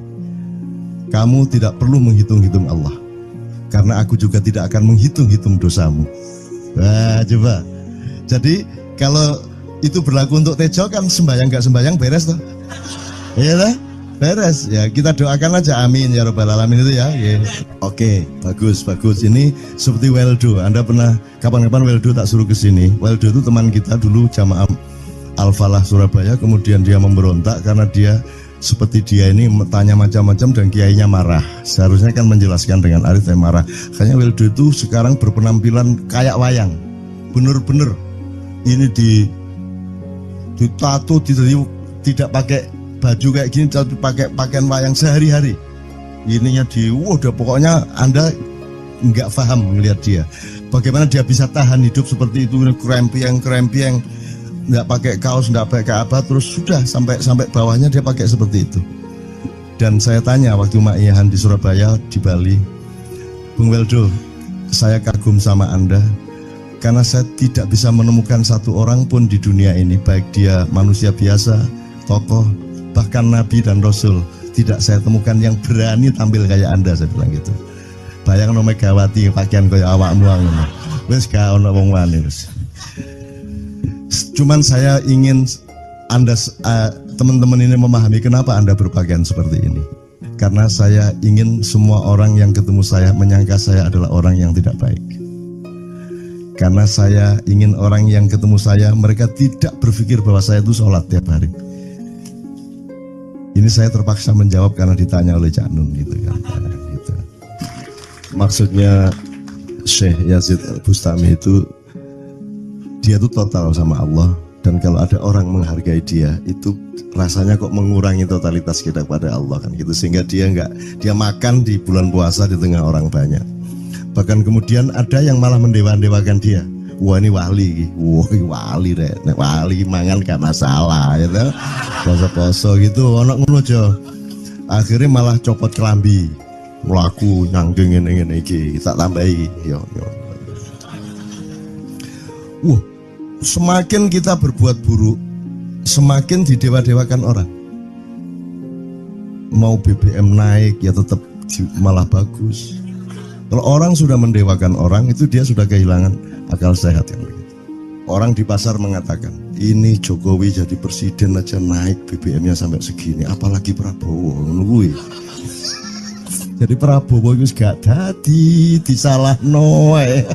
kamu tidak perlu menghitung-hitung Allah, karena aku juga tidak akan menghitung-hitung dosamu. Wah, coba. Jadi kalau itu berlaku untuk Tejo kan sembahyang gak sembahyang beres toh? Iya lah, beres. Ya kita doakan aja, amin ya robbal alamin itu ya. Yeah. Oke, bagus. Ini seperti Weldo. Anda pernah kapan-kapan Weldo tak suruh ke sini? Weldo itu teman kita dulu jamaah Al-Falah Surabaya, kemudian dia memberontak karena dia seperti dia ini tanya macam-macam dan kiainya marah. Seharusnya kan menjelaskan dengan arif, marah. Kayaknya Weldo itu sekarang berpenampilan kayak wayang. Bener-bener ini ditato, tidak pakai baju kayak gini, tapi pakai pakaian wayang sehari-hari. Ininya udah pokoknya Anda nggak paham melihat dia. Bagaimana dia bisa tahan hidup seperti itu, krempiang, nggak pakai kaos, nggak pakai apa, terus sudah sampai bawahnya dia pakai seperti itu. Dan saya tanya waktu Ma'iyahan di Surabaya, di Bali, Bung Weldo, saya kagum sama Anda karena saya tidak bisa menemukan satu orang pun di dunia ini, baik dia manusia biasa, tokoh, bahkan Nabi dan Rasul, tidak saya temukan yang berani tampil kayak Anda. Saya bilang gitu. Bayang no Megawati pakaian kayak awakmu ngono. Wis gak ono wong wani wis. Cuman saya ingin Anda teman-teman ini memahami kenapa Anda berpakaian seperti ini. Karena saya ingin semua orang yang ketemu saya menyangka saya adalah orang yang tidak baik. Karena saya ingin orang yang ketemu saya, mereka tidak berpikir bahwa saya itu sholat tiap hari. Ini saya terpaksa menjawab karena ditanya oleh Cak Nun gitu kan. Gitu. Maksudnya Syekh Yazid Bustami itu, dia itu total sama Allah, dan kalau ada orang menghargai dia itu rasanya kok mengurangi totalitas kita kepada Allah kan gitu, sehingga dia makan di bulan puasa di tengah orang banyak. Bahkan kemudian ada yang malah mendewa-dewakan dia. Wah ini wali, wali deh, wali mangan gak masalah, ya gitu. Poso-poso gitu, ono ngono aja. Akhirnya malah copot kelambi, melaku nyanggeng ngene iki, tak tambahi, yo. Semakin kita berbuat buruk, semakin didewa-dewakan orang. Mau BBM naik ya tetap malah bagus. Kalau orang sudah mendewakan orang, itu dia sudah kehilangan akal sehat yang begitu. Orang di pasar mengatakan, ini Jokowi jadi presiden aja naik BBM-nya sampai segini, apalagi Prabowo nungguin. Jadi Prabowo itu gak dadi disalah noe.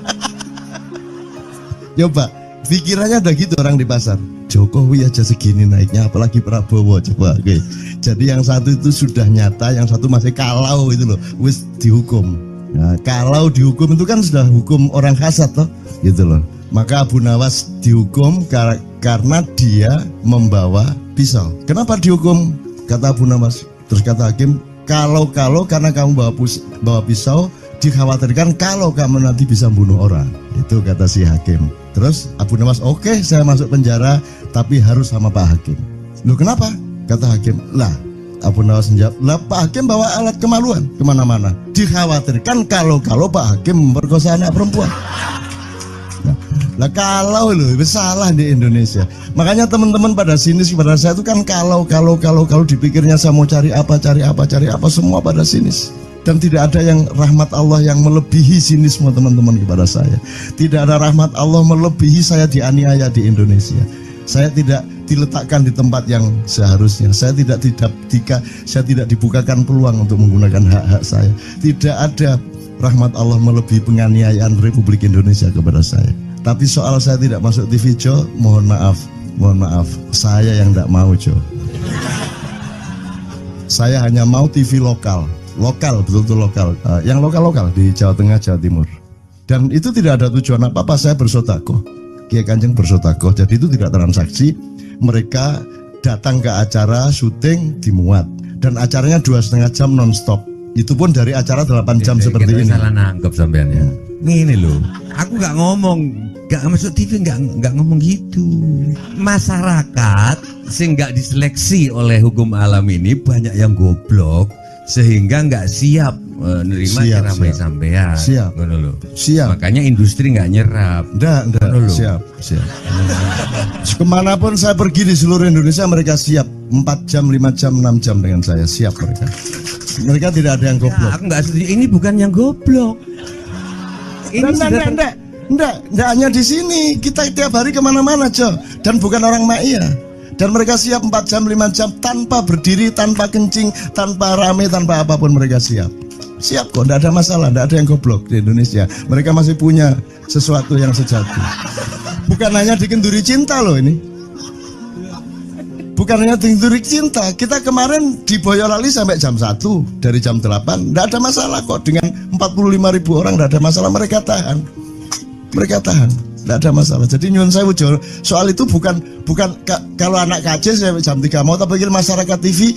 Coba pikirannya ada gitu orang di pasar. Jokowi aja segini naiknya, apalagi Prabowo, coba. Oke. Jadi yang satu itu sudah nyata, yang satu masih kalau itu loh, wis dihukum. Nah, kalau dihukum itu kan sudah hukum orang hasad toh, gitu loh. Maka Abu Nawas dihukum karena dia membawa pisau. Kenapa dihukum? Kata Abu Nawas. Terus kata hakim, kalau karena kamu bawa pisau, dikhawatirkan kalau kamu nanti bisa bunuh orang. Itu kata si hakim. Terus Abu Nawas, oke, saya masuk penjara, tapi harus sama Pak Hakim. Loh kenapa? Kata hakim, lah Abu Nawas menjawab, lah Pak Hakim bawa alat kemaluan kemana-mana. Dikhawatirkan kalau Pak Hakim memperkosa anak perempuan. Lah kalau loh, salah di Indonesia. Makanya teman-teman pada sinis kepada saya itu kan kalau dipikirnya saya mau cari apa semua pada sinis. Dan tidak ada yang rahmat Allah yang melebihi sinisme teman-teman kepada saya. Tidak ada rahmat Allah melebihi saya dianiaya di Indonesia. Saya tidak diletakkan di tempat yang seharusnya. Saya tidak dibukakan peluang untuk menggunakan hak-hak saya. Tidak ada rahmat Allah melebihi penganiayaan Republik Indonesia kepada saya. Tapi soal saya tidak masuk TV, Jo, mohon maaf, saya yang tidak mau, Jo. Saya hanya mau TV lokal, betul-betul lokal, yang lokal di Jawa Tengah, Jawa Timur. Dan itu tidak ada tujuan apa-apa, saya bersodakoh. Kiai Kanjeng bersodakoh, jadi itu tidak transaksi. Mereka datang ke acara syuting dimuat, dan acaranya 2,5 jam non-stop. Itu pun dari acara 8 jam seperti ini. Salah nangkep sampean ya. Ini loh, aku nggak ngomong, nggak masuk TV, nggak ngomong gitu. Masyarakat sing nggak diseleksi oleh hukum alam ini banyak yang goblok sehingga nggak siap nerima ceramah sampean. Siap. Makanya industri nggak nyerap. Nggak. Siap. Kemanapun saya pergi di seluruh Indonesia mereka siap. 4 jam, 5 jam, 6 jam dengan saya siap mereka. Mereka tidak ada yang goblok. Aku nggak setuju. Ini bukan yang goblok. Ini enggak hanya di sini. Kita tiap hari kemana-mana, Jo. Dan bukan orang Ma'iyah. Dan mereka siap 4 jam, 5 jam tanpa berdiri, tanpa kencing, tanpa rame, tanpa apapun mereka siap. Siap kok, tidak ada masalah, tidak ada yang goblok di Indonesia. Mereka masih punya sesuatu yang sejati. Bukan hanya dikenduri cinta loh ini. Bukan hanya dikenduri cinta. Kita kemarin di Boyolali sampai jam 1, dari jam 8. Tidak ada masalah kok, dengan 45.000 orang tidak ada masalah, mereka tahan. Tidak ada masalah. Jadi nyuwun sewu, soal itu bukan kalau anak KJ saya jam 3 mau tak pikir masyarakat TV.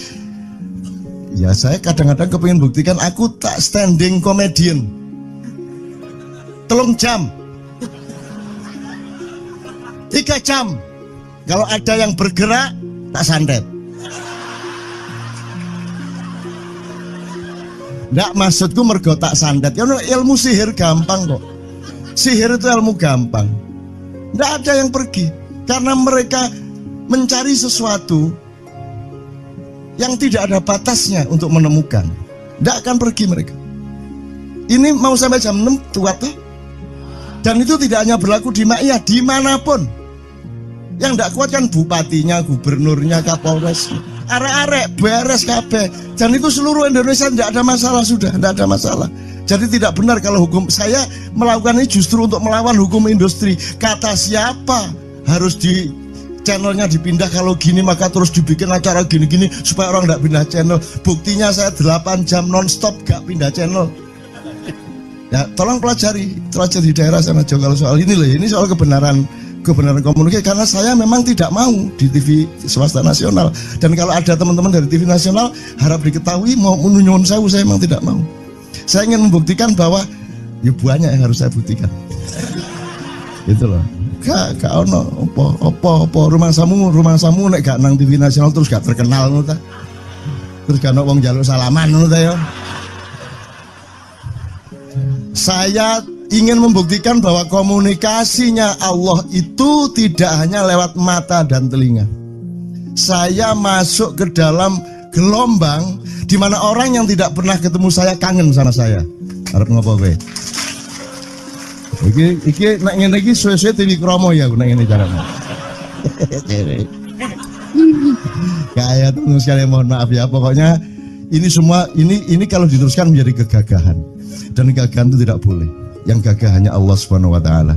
Ya saya kadang-kadang kepingin buktikan aku tak standing comedian 3 jam 3 jam. Kalau ada yang bergerak tak santet. Nggak, maksudku mergo tak santet. Ya ilmu sihir gampang kok. Sihir itu ilmu gampang. Nggak ada yang pergi karena mereka mencari sesuatu yang tidak ada batasnya untuk menemukan. Tidak akan pergi mereka. Ini mau sampai jam 6 kuat tuh. Dan itu tidak hanya berlaku di Ma'iyah, dimanapun. Yang tidak kuat kan bupatinya, gubernurnya, kapolres, arek-arek beres kabeh. Dan itu seluruh Indonesia tidak ada masalah, sudah tidak ada masalah. Jadi tidak benar kalau hukum, saya melakukan ini justru untuk melawan hukum industri. Kata siapa harus di channelnya dipindah, kalau gini maka terus dibikin acara gini-gini supaya orang tidak pindah channel. Buktinya saya 8 jam non-stop gak pindah channel. Ya tolong pelajari di daerah sana juga kalau soal ini loh. Ini soal kebenaran komunikasi, karena saya memang tidak mau di TV swasta nasional. Dan kalau ada teman-teman dari TV nasional harap diketahui mau menyunyun saya memang tidak mau. Saya ingin membuktikan bahwa ya banyak yang harus saya buktikan. Itu loh. Gak ono apa rumah samu nek gak nang TV nasional terus gak terkenal ngono ta. Terus gak ono wong njaluk salaman ngono ta ya. Saya ingin membuktikan bahwa komunikasinya Allah itu tidak hanya lewat mata dan telinga. Saya masuk ke dalam gelombang di mana orang yang tidak pernah ketemu saya kangen sama saya. Harap ngopo kowe? Iki nek ngene iki suwe-suwe TV Kromo ya nek ngene carane. Kayak terus sekali mohon maaf ya, pokoknya ini semua ini kalau diteruskan menjadi kegagahan. Dan kegagahan itu tidak boleh. Yang gagah hanya Allah Subhanahu wa taala.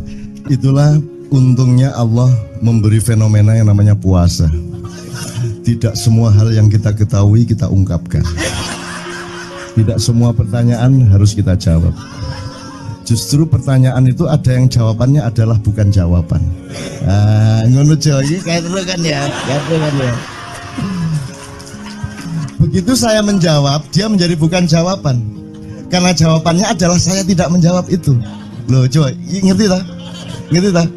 Itulah untungnya Allah memberi fenomena yang namanya puasa. Tidak semua hal yang kita ketahui kita ungkapkan. Tidak semua pertanyaan harus kita jawab. Justru pertanyaan itu ada yang jawabannya adalah bukan jawaban. Ngono iki kayak terus kan ya. Begitu saya menjawab, dia menjadi bukan jawaban. Karena jawabannya adalah saya tidak menjawab itu. Loh, coba ngerti tak?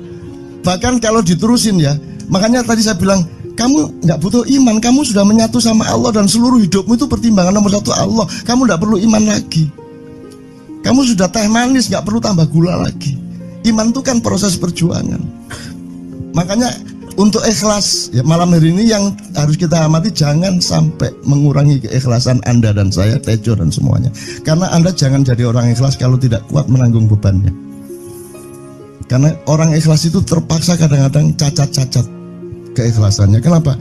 Bahkan kalau diterusin ya, makanya tadi saya bilang, kamu nggak butuh iman, kamu sudah menyatu sama Allah dan seluruh hidupmu itu pertimbangan nomor 1 Allah. Kamu nggak perlu iman lagi. Kamu sudah teh manis, nggak perlu tambah gula lagi. Iman itu kan proses perjuangan. Makanya untuk ikhlas ya, malam hari ini yang harus kita amati, jangan sampai mengurangi keikhlasan Anda dan saya, Tejo dan semuanya. Karena Anda jangan jadi orang ikhlas kalau tidak kuat menanggung bebannya. Karena orang ikhlas itu terpaksa kadang-kadang cacat-cacat. keikhlasannya. Kenapa?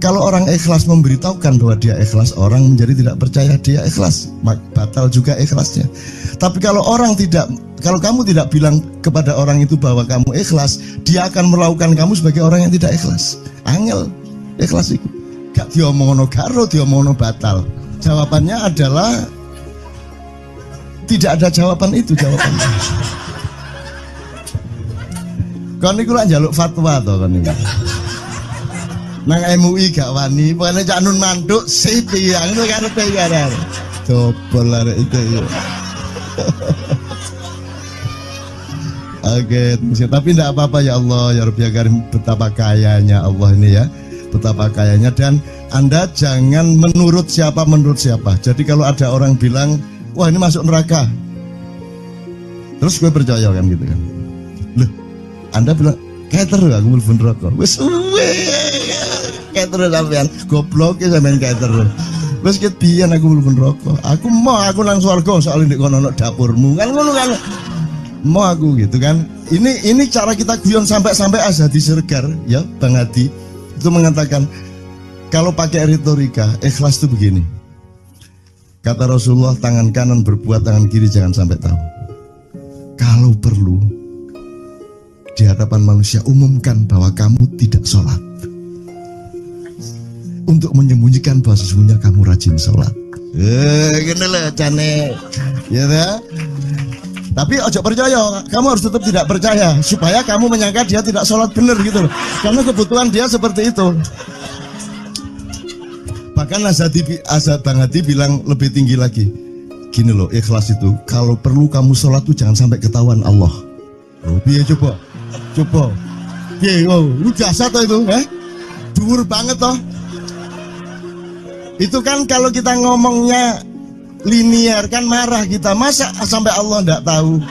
Kalau orang ikhlas memberitahukan bahwa dia ikhlas, orang menjadi tidak percaya dia ikhlas, batal juga ikhlasnya. Tapi kalau kamu tidak bilang kepada orang itu bahwa kamu ikhlas, dia akan melakukan kamu sebagai orang yang tidak ikhlas. Angel ikhlas itu. Gak diomongono karo, diomongono batal. Jawabannya adalah tidak ada jawaban itu jawabannya. Kon niku lak njaluk fatwa to kon niku. Nang MUI gak wani, pokoknya Cak Nun mantuk sip ya, ngono karepe ya. Dobol arek itu ya. Oke, tapi tidak apa-apa ya Allah, ya Rabbi ya Karim, betapa kayanya Allah ini ya. Betapa kayanya, dan Anda jangan menurut siapa. Jadi kalau ada orang bilang, wah ini masuk neraka, terus gue percaya kan gitu kan. Loh, Anda bilang, kayak terus aku mlebu neraka. Wis kayak terus sampean goblok ya sampean kayak terus. Wis ket biyen aku mlebu neraka. Aku nang swarga soal ndek kono dapurmu. Kan ngono kan. Mau aku gitu kan. Ini cara kita guyon sampai Azhadi Siregar ya, Bang Hadi itu mengatakan kalau pakai retorika ikhlas itu begini. Kata Rasulullah, tangan kanan berbuat, tangan kiri jangan sampai tahu. Kalau perlu di hadapan manusia umumkan bahwa kamu tidak sholat, untuk menyembunyikan bahwa sesungguhnya kamu rajin sholat. Gini lah cane, ya dah. Tapi ojo percaya, kamu harus tetap tidak percaya supaya kamu menyangka dia tidak sholat benar gitu loh. Karena kebutuhan dia seperti itu. Bahkan Bang Hadi bilang lebih tinggi lagi. Gini loh, ikhlas itu kalau perlu kamu sholat tuh jangan sampai ketahuan Allah. Oh, biar coba. Biar, lu jasa toh itu, dhuwur banget toh. Itu kan kalau kita ngomongnya linear kan marah kita, masa sampai Allah enggak tahu.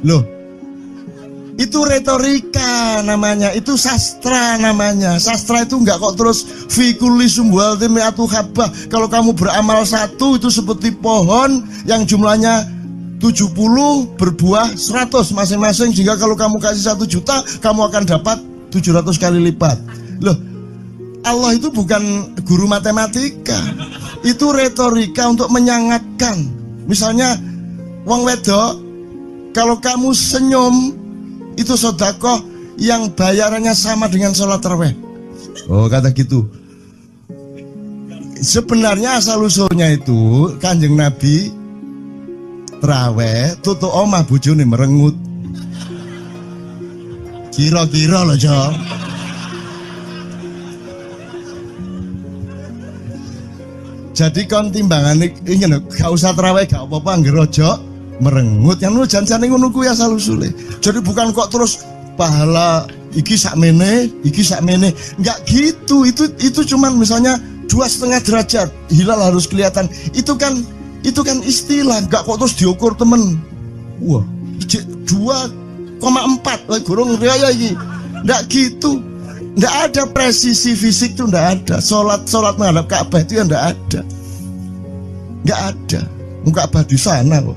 Loh, itu retorika namanya, itu sastra namanya. Sastra itu enggak kok terus fi kulli sumbuhatin mi'atu habbah. Kalau kamu beramal satu itu seperti pohon yang jumlahnya 70 berbuah 100 masing-masing, sehingga kalau kamu kasih 1 juta kamu akan dapat 700 kali lipat. Loh, Allah itu bukan guru matematika. Itu retorika untuk menyangatkan. Misalnya wong wedok, kalau kamu senyum itu sedekah yang bayarannya sama dengan sholat tarawih. Oh, kata gitu. Sebenarnya asal usulnya itu Kanjeng Nabi tarawih tutuk omah bojone merengut. Kira-kira loh, Jo. Jadi kon timbangan ini gak usah terawih gak apa-apa, ngerojo merengut yang lu jangan ngono kuwi asal usule. Jadi bukan kok terus pahala iki sakmene, enggak gitu. Itu cuman misalnya 2,5 derajat hilal harus kelihatan. Itu kan istilah, enggak kok terus diukur temen. Wah, 2,4 gorong raya iki. Enggak gitu. Nggak ada presisi fisik tuh, nggak ada. Sholat menghadap Ka'bah itu ya nggak ada. Nggak ada. Ka'bah di sana kok.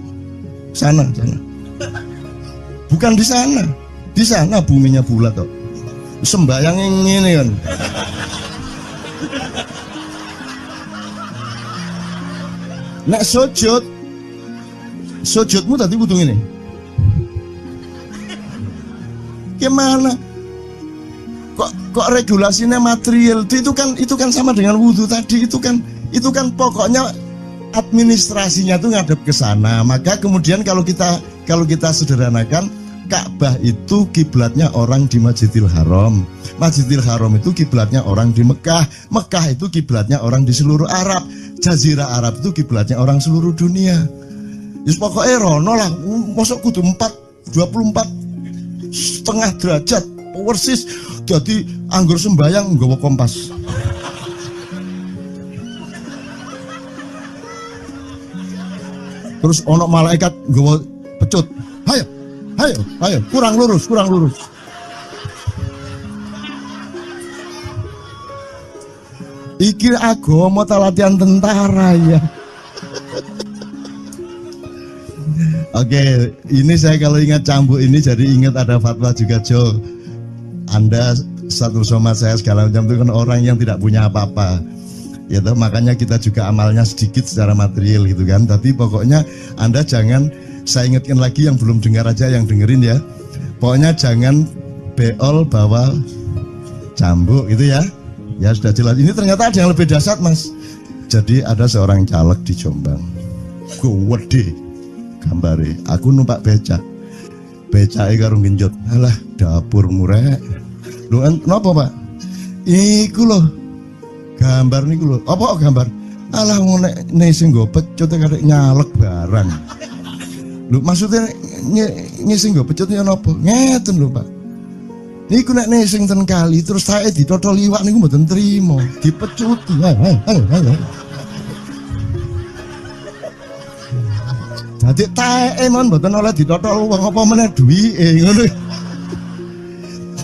Sana. Bukan di sana. Di sana buminya bulat kok. Sembayang yang ini kan. Nek sujudmu tadi kudu ini. Gimana? Kok regulasinya material itu kan sama dengan wudhu tadi. Itu kan pokoknya administrasinya tuh ngadep ke sana. Maka kemudian kalau kita sederhanakan, Ka'bah itu kiblatnya orang di Masjidil Haram. Masjidil Haram itu kiblatnya orang di Mekah. Mekah itu kiblatnya orang di seluruh Arab. Jazirah Arab itu kiblatnya orang seluruh dunia. Just pokoknya rono lah. Masuk kudu 24,5 derajat persis. Jadi anggur sembayang nggawa kompas. Terus ono malaikat nggawa pecut. Ayo, kurang lurus. Iki agama ta latihan tentara ya. Oke, ini saya kalau ingat cambuk ini jadi ingat ada fatwa juga, Jo. Anda satu sama saya segala macam itu kan orang yang tidak punya apa-apa. Ya toh, makanya kita juga amalnya sedikit secara material gitu kan. Tapi pokoknya Anda jangan, saya ingatkan lagi yang belum dengar aja yang dengerin ya. Pokoknya jangan beol bawa cambuk gitu ya. Ya sudah jelas. Ini ternyata ada yang lebih dahsyat Mas. Jadi ada seorang caleg di Jombang. Gede gambare. Aku numpak becak. Becake karo genjot. Alah dapur murek. Lho napa Pak? Iku loh. Gambar niku lho. Apa gambar? Alah nek sing nggo pecut karek nyalek barang. Lho maksudnya sing nggo pecut ya napa? Ngeten lho Pak. Niku nek sing ten kali terus saya ditotol liwak niku mboten trimo, dipecuti. Dadi taeke mon mboten oleh ditotol wong apa meneh duwike ngono.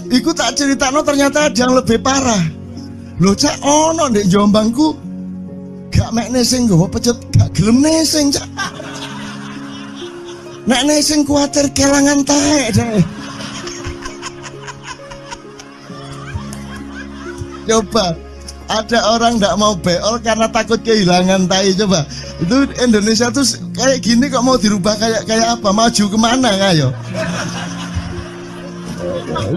Iku tak critakno ternyata ada yang lebih parah. Lho cak ono ndek Jombangku gak mek nesing nggawa pecut gak gelem nesing cak. Nek nesing kuwatir kelangan taek deh. Coba ada orang nggak mau beol karena takut kehilangan tai. Coba itu Indonesia tuh kayak gini kok mau dirubah kayak apa? Maju kemana kayo?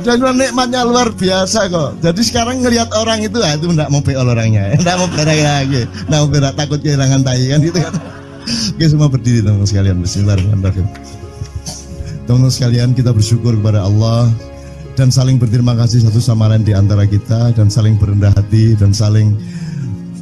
Dan nikmatnya luar biasa kok. Jadi sekarang ngelihat orang itu nggak mau beol orangnya, nggak mau berak lagi, nggak mau berak takut kehilangan tai kan gitu kan. Oke semua berdiri teman-teman sekalian. Bismillahirrahmanirrahim. Teman-teman sekalian kita bersyukur kepada Allah dan saling berterima kasih satu sama lain di antara kita dan saling berendah hati dan saling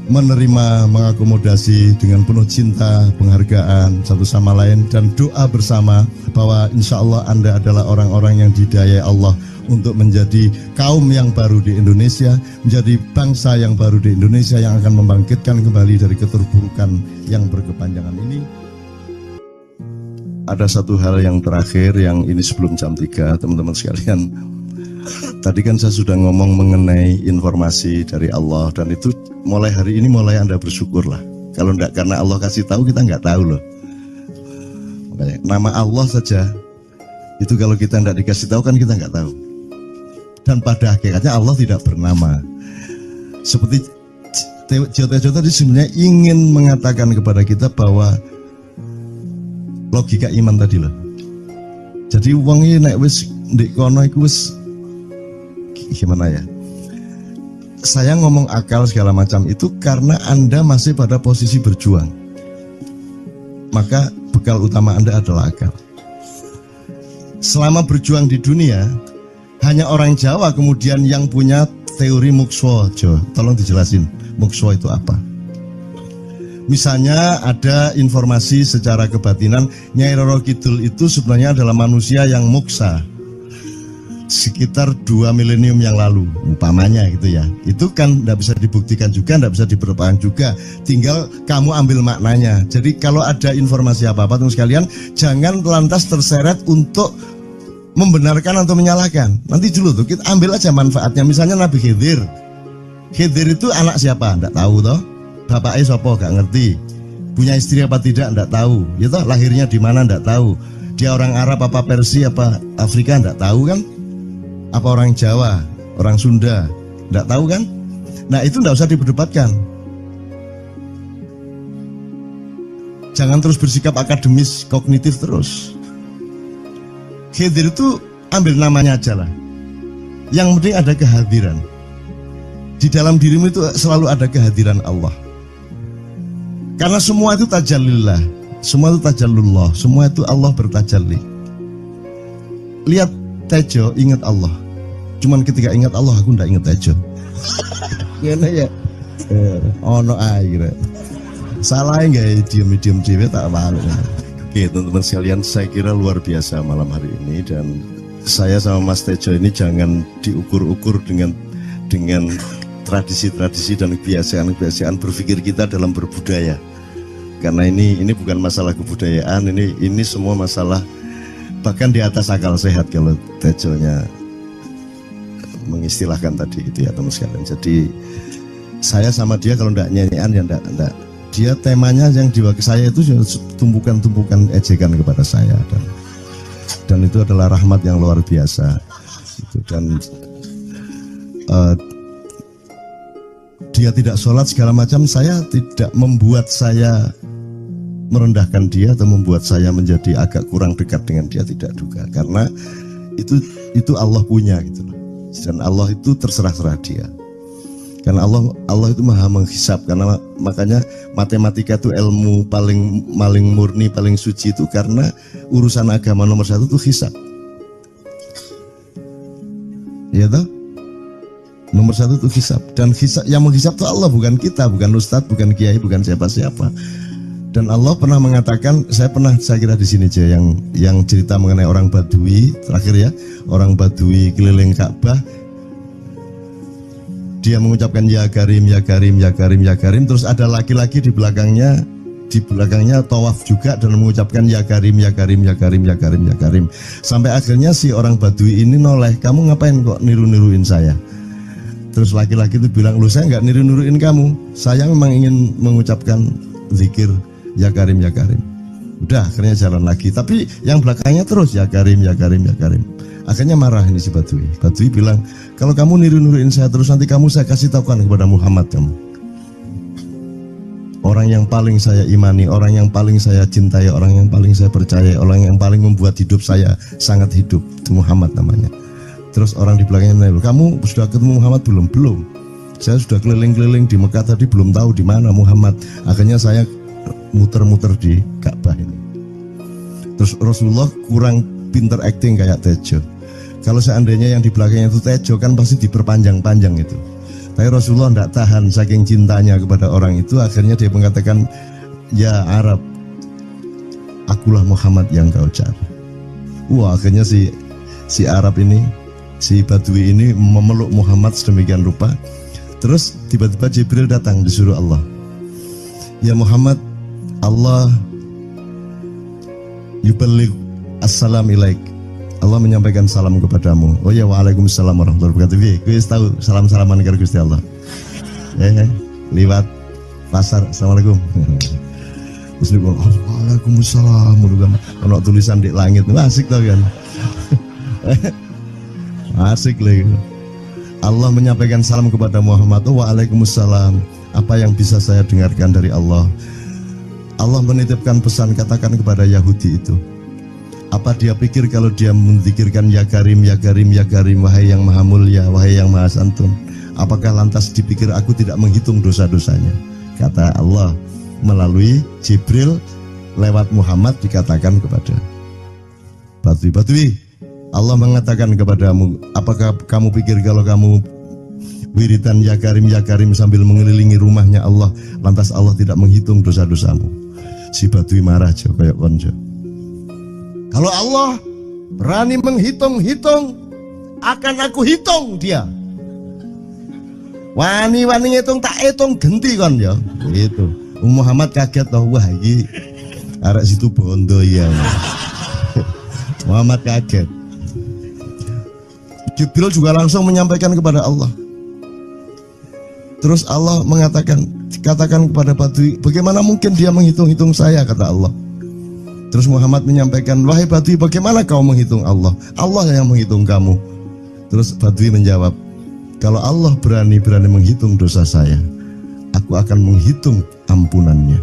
menerima, mengakomodasi dengan penuh cinta, penghargaan satu sama lain dan doa bersama bahwa insya Allah Anda adalah orang-orang yang didayai Allah untuk menjadi kaum yang baru di Indonesia, menjadi bangsa yang baru di Indonesia yang akan membangkitkan kembali dari keterpurukan yang berkepanjangan ini. Ada satu hal yang terakhir yang ini sebelum jam 3 teman-teman sekalian. Tadi kan saya sudah ngomong mengenai informasi dari Allah dan itu mulai hari ini mulai Anda bersyukurlah. Kalau enggak karena Allah kasih tahu kita enggak tahu loh. Makanya, nama Allah saja itu kalau kita enggak dikasih tahu kan kita enggak tahu. Dan pada hakikatnya Allah tidak bernama. Seperti Joto tadi sebenarnya ingin mengatakan kepada kita bahwa logika iman tadi loh. Jadi wong iki nek wis ndek kono iku wis gimana ya? Saya ngomong akal segala macam itu karena Anda masih pada posisi berjuang. Maka bekal utama Anda adalah akal. Selama berjuang di dunia, hanya orang Jawa kemudian yang punya teori mukswa. Jo, tolong dijelasin, mukswa itu apa? Misalnya ada informasi secara kebatinan Nyai Roro Kidul itu sebenarnya adalah manusia yang muksa sekitar 2 milenium yang lalu umpamanya gitu ya. Itu kan tidak bisa dibuktikan juga, tidak bisa diperpanjang juga, tinggal kamu ambil maknanya. Jadi kalau ada informasi apa-apa teman sekalian jangan lantas terseret untuk membenarkan atau menyalahkan. Nanti dulu tuh kita ambil aja manfaatnya. Misalnya Nabi Khidir itu anak siapa? Tidak tahu toh. Bapaknya sopo gak ngerti. Punya istri apa tidak? Tidak tahu. Ya toh, lahirnya di mana? Tidak tahu. Dia orang Arab apa Persia apa Afrika? Tidak tahu kan? Apa orang Jawa, orang Sunda, tidak tahu kan? Nah itu tidak usah diperdebatkan. Jangan terus bersikap akademis, kognitif terus. Khidir itu ambil namanya aja lah. Yang penting ada kehadiran. Di dalam dirimu itu selalu ada kehadiran Allah. Karena semua itu tajallillah, semua itu tajallullah, semua itu Allah bertajalli. Lihat Tejo ingat Allah. Cuman ketika ingat Allah aku ndak ingat Tejo. Gimana ya? Ono air. Salah enggak diam-diam cewek tak malu. Oke teman-teman sekalian, saya kira luar biasa malam hari ini dan saya sama Mas Tejo ini jangan diukur-ukur dengan tradisi-tradisi dan kebiasaan-kebiasaan berpikir kita dalam berbudaya. Karena ini bukan masalah kebudayaan, ini semua masalah bahkan di atas akal sehat kalau Tejonya mengistilahkan tadi itu ya teman sekalian. Jadi saya sama dia kalau enggak nyanyian ya enggak. Dia temanya yang diwakili saya itu tumpukan-tumpukan ejekan kepada saya dan itu adalah rahmat yang luar biasa. Dan eh, dia tidak sholat segala macam, saya tidak membuat saya merendahkan dia atau membuat saya menjadi agak kurang dekat dengan dia, tidak juga, karena itu Allah punya gitu loh. Dan Allah itu terserah-serah dia. Karena Allah itu maha menghisap, karena makanya matematika itu ilmu paling murni, paling suci itu, karena urusan agama nomor satu itu hisap. Ya toh? Nomor satu itu hisap, dan hisap, yang menghisap itu Allah, bukan kita, bukan ustadz, bukan kiai, bukan siapa-siapa. Dan Allah pernah mengatakan, saya kira di sini aja yang cerita mengenai orang Badui terakhir ya, orang Badui keliling Ka'bah, dia mengucapkan ya Karim, ya Karim, ya Karim, ya Karim, terus ada laki-laki di belakangnya tawaf juga dan mengucapkan ya Karim, ya Karim, ya Karim, ya Karim, ya Karim, sampai akhirnya si orang Badui ini noleh, kamu ngapain kok niru-niruin saya? Terus laki-laki itu bilang, lu saya nggak niru-niruin kamu, saya memang ingin mengucapkan zikir ya Karim, ya Karim. Udah, akhirnya jalan lagi, tapi yang belakangnya terus ya Karim, ya Karim, ya Karim. Akhirnya marah ini si Badui. Badui bilang, kalau kamu niru-niruin saya terus, nanti saya kasih tahukan kepada Muhammad kamu. Orang yang paling saya imani, orang yang paling saya cintai, orang yang paling saya percaya, orang yang paling membuat hidup saya sangat hidup, itu Muhammad namanya. Terus orang di belakangnya nanya, kamu sudah ketemu Muhammad belum? Belum. Saya sudah keliling-keliling di Mekah tadi, belum tahu di mana Muhammad. Akhirnya saya muter-muter di Ka'bah ini. Terus Rasulullah kurang pinter acting kayak Tejo. Kalau seandainya yang di belakangnya itu Tejo, kan pasti diperpanjang-panjang itu. Tapi Rasulullah tidak tahan, saking cintanya kepada orang itu, akhirnya dia mengatakan, ya Arab, akulah Muhammad yang kau cari. Wah, akhirnya si Arab ini, si Badui ini memeluk Muhammad sedemikian rupa. Terus tiba-tiba Jibril datang, disuruh Allah, ya Muhammad, Allah yuballigh assalam ilaik, Allah menyampaikan salam kepadamu. Oh ya, waalaikumsalam warahmatullahi wabarakatuh. Gue tahu salam-salaman karo Gusti Allah. Liwat pasar, assalamualaikum. Terus dia bilang, waalaikumsalam. Kalau tulisan di langit, asik tau kan? Asik lagi. Allah menyampaikan salam kepada Muhammad. Oh, waalaikumsalam. Apa yang bisa saya dengarkan dari Allah? Allah menitipkan pesan, katakan kepada Yahudi itu, apa dia pikir kalau dia menzikirkan ya Karim, ya Karim, ya Karim, wahai yang maha mulia, wahai yang maha santun, apakah lantas dipikir aku tidak menghitung dosa-dosanya? Kata Allah melalui Jibril lewat Muhammad dikatakan kepada Badui, Allah mengatakan kepadamu, apakah kamu pikir kalau kamu wiridan ya Karim sambil mengelilingi rumahnya Allah, lantas Allah tidak menghitung dosa-dosamu? Si Badui marah aja kayak konco. Kalau Allah berani menghitung-hitung, akan aku hitung dia. Wani-wani ngitung tak hitung genti kon ya. Gitu. Muhammad kaget toh, wah iki arek situ bondo ya. Muhammad kaget. Jibril juga langsung menyampaikan kepada Allah. Terus Allah mengatakan, katakan kepada Badui, bagaimana mungkin dia menghitung-hitung saya, kata Allah. Terus Muhammad menyampaikan, wahai Badui, bagaimana kau menghitung Allah? Allah yang menghitung kamu. Terus Badui menjawab, kalau Allah berani menghitung dosa saya, aku akan menghitung ampunannya.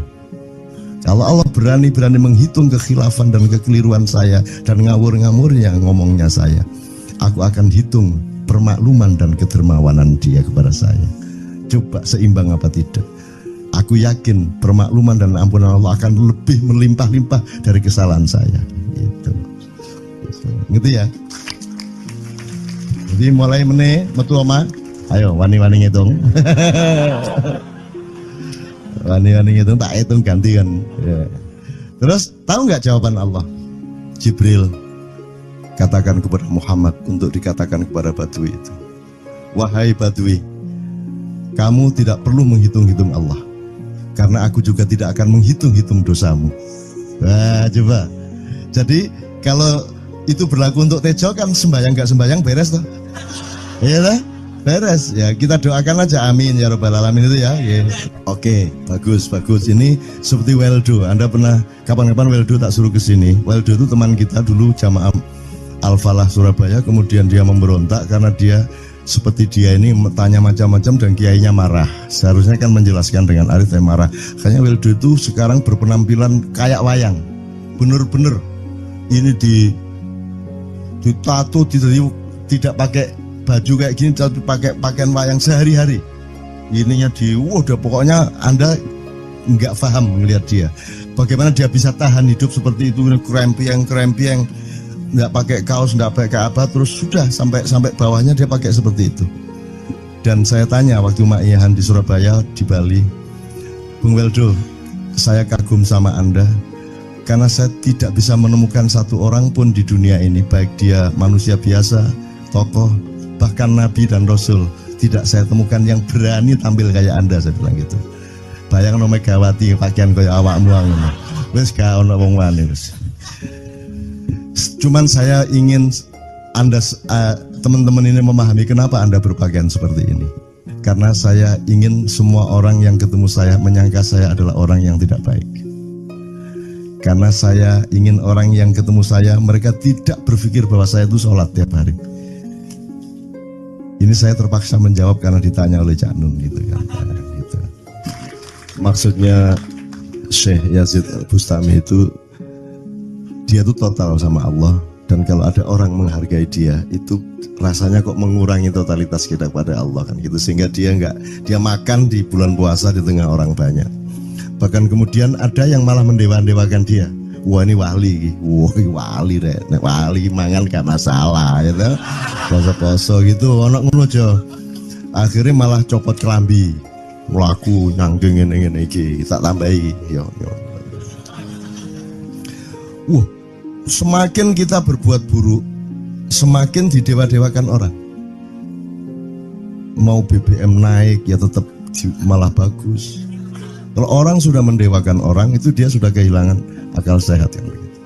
Kalau Allah berani menghitung kekhilafan dan kekeliruan saya dan ngawur-ngawurnya ngomongnya saya, aku akan hitung permakluman dan kedermawanan dia kepada saya. Coba seimbang apa tidak? Aku yakin permakluman dan ampunan Allah akan lebih melimpah-limpah dari kesalahan saya. Gitu ya. Jadi mulai metu oma, ayo wani-wani ngitung. Wani-wani ngitung tak hitung ganti kan. Ya. Terus tahu nggak jawaban Allah? Jibril katakan kepada Muhammad untuk dikatakan kepada Badui itu, wahai Badui, kamu tidak perlu menghitung-hitung Allah, karena aku juga tidak akan menghitung-hitung dosamu. Wah, coba. Jadi kalau itu berlaku untuk Tejo, kan sembahyang gak sembahyang beres toh? Iya lah, beres. Ya kita doakan aja, amin ya robbal alamin itu ya. Yeah. Oke, bagus. Ini seperti Weldo. Anda pernah kapan-kapan Weldo tak suruh ke sini? Weldo itu teman kita dulu jamaah Al-Falah Surabaya, kemudian dia memberontak karena dia seperti dia ini tanya macam-macam dan kiainya marah. Seharusnya kan menjelaskan dengan arif yang marah. Kayaknya Wildo itu sekarang berpenampilan kayak wayang. Bener-bener ini ditato, tidak pakai baju kayak gini, tapi pakai pakaian wayang sehari-hari. Ininya udah pokoknya Anda nggak paham melihat dia. Bagaimana dia bisa tahan hidup seperti itu, krempiang, nggak pakai kaos, nggak pakai apa, terus sudah sampai bawahnya dia pakai seperti itu. Dan saya tanya waktu Ma'iyahan di Surabaya, di Bali, Bung Weldo, saya kagum sama Anda karena saya tidak bisa menemukan satu orang pun di dunia ini, baik dia manusia biasa, tokoh, bahkan Nabi dan Rasul, tidak saya temukan yang berani tampil kayak Anda. Saya bilang gitu. Bayang no Megawati pakaian kayak awakmu ngono. Wis gak ono wong wani wis. Cuman saya ingin Anda teman-teman ini memahami kenapa Anda berpakaian seperti ini. Karena saya ingin semua orang yang ketemu saya menyangka saya adalah orang yang tidak baik. Karena saya ingin orang yang ketemu saya mereka tidak berpikir bahwa saya itu sholat tiap hari. Ini saya terpaksa menjawab karena ditanya oleh Cak Nun gitu kan. Gitu. Maksudnya Syekh Yazid Bustami itu dia itu total sama Allah, dan kalau ada orang menghargai dia itu rasanya kok mengurangi totalitas kita kepada Allah kan gitu, sehingga dia makan di bulan puasa di tengah orang banyak. Bahkan kemudian ada yang malah mendewa-dewakan dia. Wah ini wali, wali deh, wali mangan gak masalah, ya gitu. Poso-poso gitu, ono ngono aja. Akhirnya malah copot kelambi, melaku nyanggeng ngene iki, tak tambahi, yo. Semakin kita berbuat buruk, semakin didewa-dewakan orang. Mau BBM naik ya tetap malah bagus. Kalau orang sudah mendewakan orang, itu dia sudah kehilangan akal sehat yang begitu.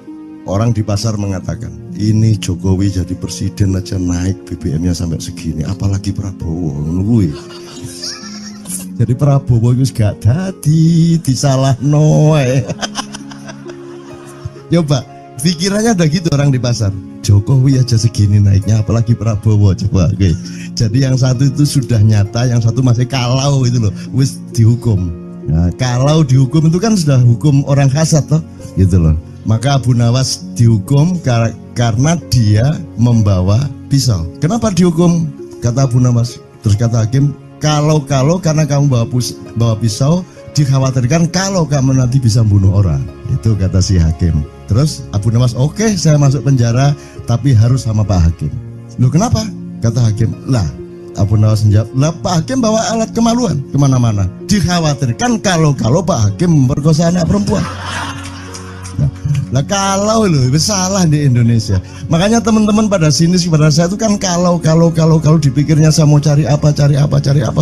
Orang di pasar mengatakan, ini Jokowi jadi presiden aja naik BBM-nya sampai segini, apalagi Prabowo. Nungguin. Jadi Prabowo itu gak dadi disalah noe. Coba pikirannya ada gitu orang di pasar. Jokowi aja segini naiknya, apalagi Prabowo. Coba, oke. Jadi yang satu itu sudah nyata, yang satu masih kalau itu loh, wis dihukum. Nah, kalau dihukum itu kan sudah hukum orang hasad toh, gitu loh. Maka Abu Nawas dihukum karena dia membawa pisau. Kenapa dihukum? Kata Abu Nawas. Terus kata hakim, kalau karena kamu bawa pisau, dikhawatirkan kalau kamu nanti bisa bunuh orang. Itu kata si hakim. Terus Abu Nawas, oke, saya masuk penjara, tapi harus sama Pak Hakim. Loh kenapa? Kata hakim, lah Abu Nawas menjawab, lah Pak Hakim bawa alat kemaluan kemana-mana. Dikhawatirkan kalau Pak Hakim memperkosa anak perempuan. Lah kalau loh, salah di Indonesia. Makanya teman-teman pada sinis pada saya itu kan kalau dipikirnya saya mau cari apa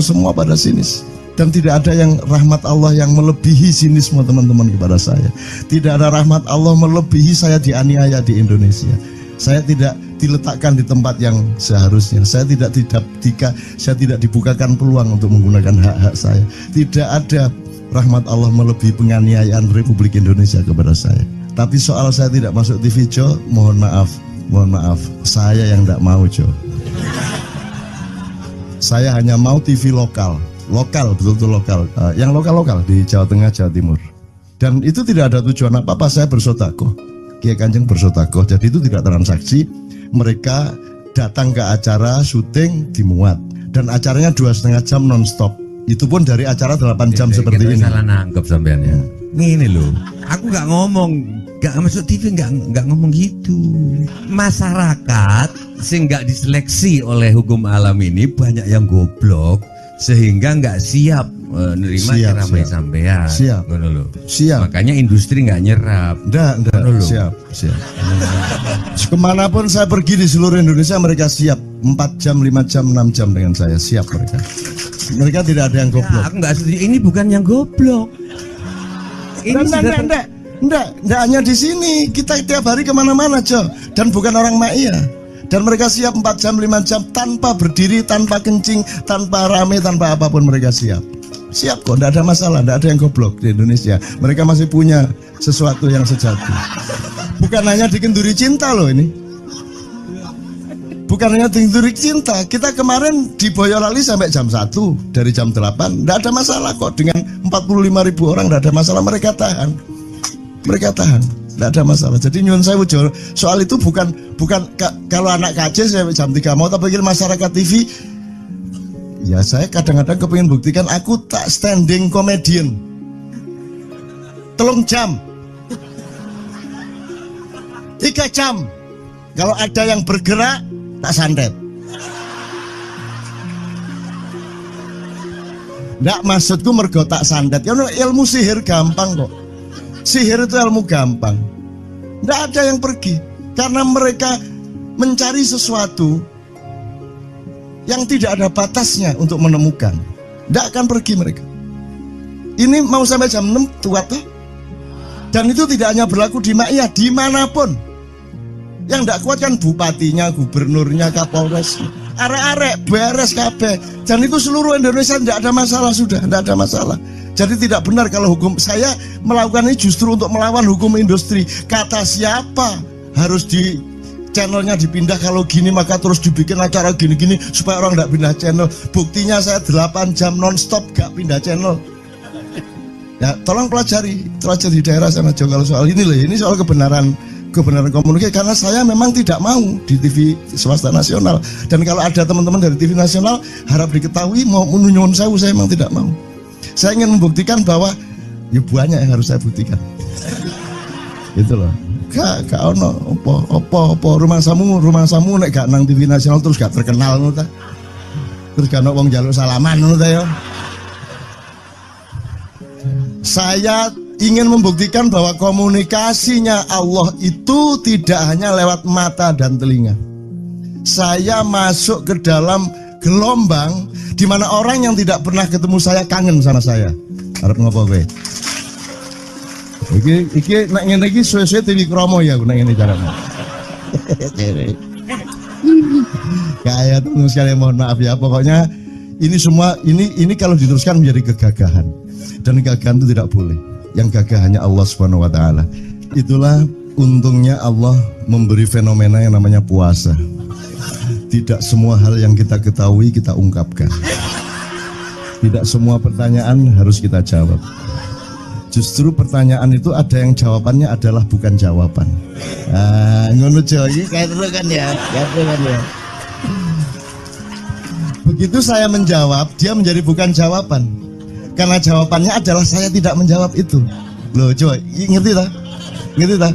semua pada sinis. Dan tidak ada yang rahmat Allah yang melebihi sinisme teman-teman kepada saya. Tidak ada rahmat Allah melebihi saya dianiaya di Indonesia. Saya tidak diletakkan di tempat yang seharusnya. Saya tidak dibukakan peluang untuk menggunakan hak-hak saya. Tidak ada rahmat Allah melebihi penganiayaan Republik Indonesia kepada saya. Tapi soal saya tidak masuk TV Jo, mohon maaf, saya yang tidak mau Jo. Saya hanya mau TV lokal, betul-betul lokal, yang lokal di Jawa Tengah, Jawa Timur. Dan itu tidak ada tujuan apa-apa, saya bersodakoh. Kiai Kanjeng bersodakoh, jadi itu tidak transaksi. Mereka datang ke acara syuting dimuat, dan acaranya 2,5 jam non-stop. Itu pun dari acara 8 jam seperti ini. Salah nangkep sampean ya. Ini loh, aku nggak ngomong, nggak masuk TV, nggak ngomong gitu. Masyarakat sing nggak diseleksi oleh hukum alam ini banyak yang goblok sehingga nggak siap menerima ceramah sampean. Siap. Makanya industri nggak nyerap. Nggak. Siap. Kemanapun saya pergi di seluruh Indonesia mereka siap 4 jam, 5 jam, 6 jam dengan saya, siap mereka. Mereka tidak ada yang goblok. Aku nggak setuju. Ini bukan yang goblok. Ini Enggak hanya di sini. Kita tiap hari kemana-mana, Jo. Dan bukan orang Ma'iyah. Dan mereka siap 4 jam, 5 jam tanpa berdiri, tanpa kencing, tanpa rame, tanpa apapun mereka siap. Siap kok, tidak ada masalah, tidak ada yang goblok di Indonesia. Mereka masih punya sesuatu yang sejati. Bukan hanya dikenduri cinta loh ini. Bukan hanya Tinturik Cinta, kita kemarin di Boyolali sampai jam 1, dari jam 8, tidak ada masalah kok. Dengan 45.000 orang tidak ada masalah, mereka tahan, tidak ada masalah. Jadi nyuwun sewu soal itu bukan kalau anak KJ sampai jam 3 mau tak pikir masyarakat TV. Ya saya kadang-kadang kepingin buktikan aku tak standing comedian 3 jam 3 jam. Kalau ada yang bergerak tak santet. Nggak, maksudku mergo tak santet. Ya ilmu sihir gampang kok. Sihir itu ilmu gampang. Nggak ada yang pergi karena mereka mencari sesuatu yang tidak ada batasnya untuk menemukan. Nggak akan pergi mereka. Ini mau sampai jam 6 kuat tuh. Dan itu tidak hanya berlaku di Maia, dimanapun. Yang tidak kuat kan bupatinya, gubernurnya, kapolres, arek-arek beres kabeh. Dan itu seluruh Indonesia tidak ada masalah, sudah tidak ada masalah. Jadi tidak benar kalau hukum, saya melakukan ini justru untuk melawan hukum industri. Kata siapa harus di channelnya dipindah, kalau gini maka terus dibikin acara gini-gini supaya orang tidak pindah channel. Buktinya saya 8 jam non-stop gak pindah channel. Ya tolong pelajari di daerah sana juga kalau soal ini loh, ini soal kebenaran komunikasi, karena saya memang tidak mau di TV swasta nasional. Dan kalau ada teman-teman dari TV nasional harap diketahui mau menyunyun saya memang tidak mau. Saya ingin membuktikan bahwa ya banyak yang harus saya buktikan. Itu loh. Gak ono apa rumah samu nek gak nang TV nasional terus gak terkenal ngono ta. Terus gak ono wong njaluk salaman ngono ta ya. Saya ingin membuktikan bahwa komunikasinya Allah itu tidak hanya lewat mata dan telinga. Saya masuk ke dalam gelombang di mana orang yang tidak pernah ketemu saya kangen sama saya. Harap ngopo kowe? Iki nek ngene iki suwe-suwe TV Kromo ya nek ngene carane. Kayak teman sekalian mohon maaf ya, pokoknya ini semua ini kalau diteruskan menjadi kegagahan. Dan kegagahan itu tidak boleh. Yang gagah hanya Allah Subhanahu wa taala. Itulah untungnya Allah memberi fenomena yang namanya puasa. Tidak semua hal yang kita ketahui kita ungkapkan. Tidak semua pertanyaan harus kita jawab. Justru pertanyaan itu ada yang jawabannya adalah bukan jawaban. Ngono iki kayak terus kan ya. Begitu saya menjawab, dia menjadi bukan jawaban. Karena jawabannya adalah saya tidak menjawab itu. Loh coba, ngerti tak?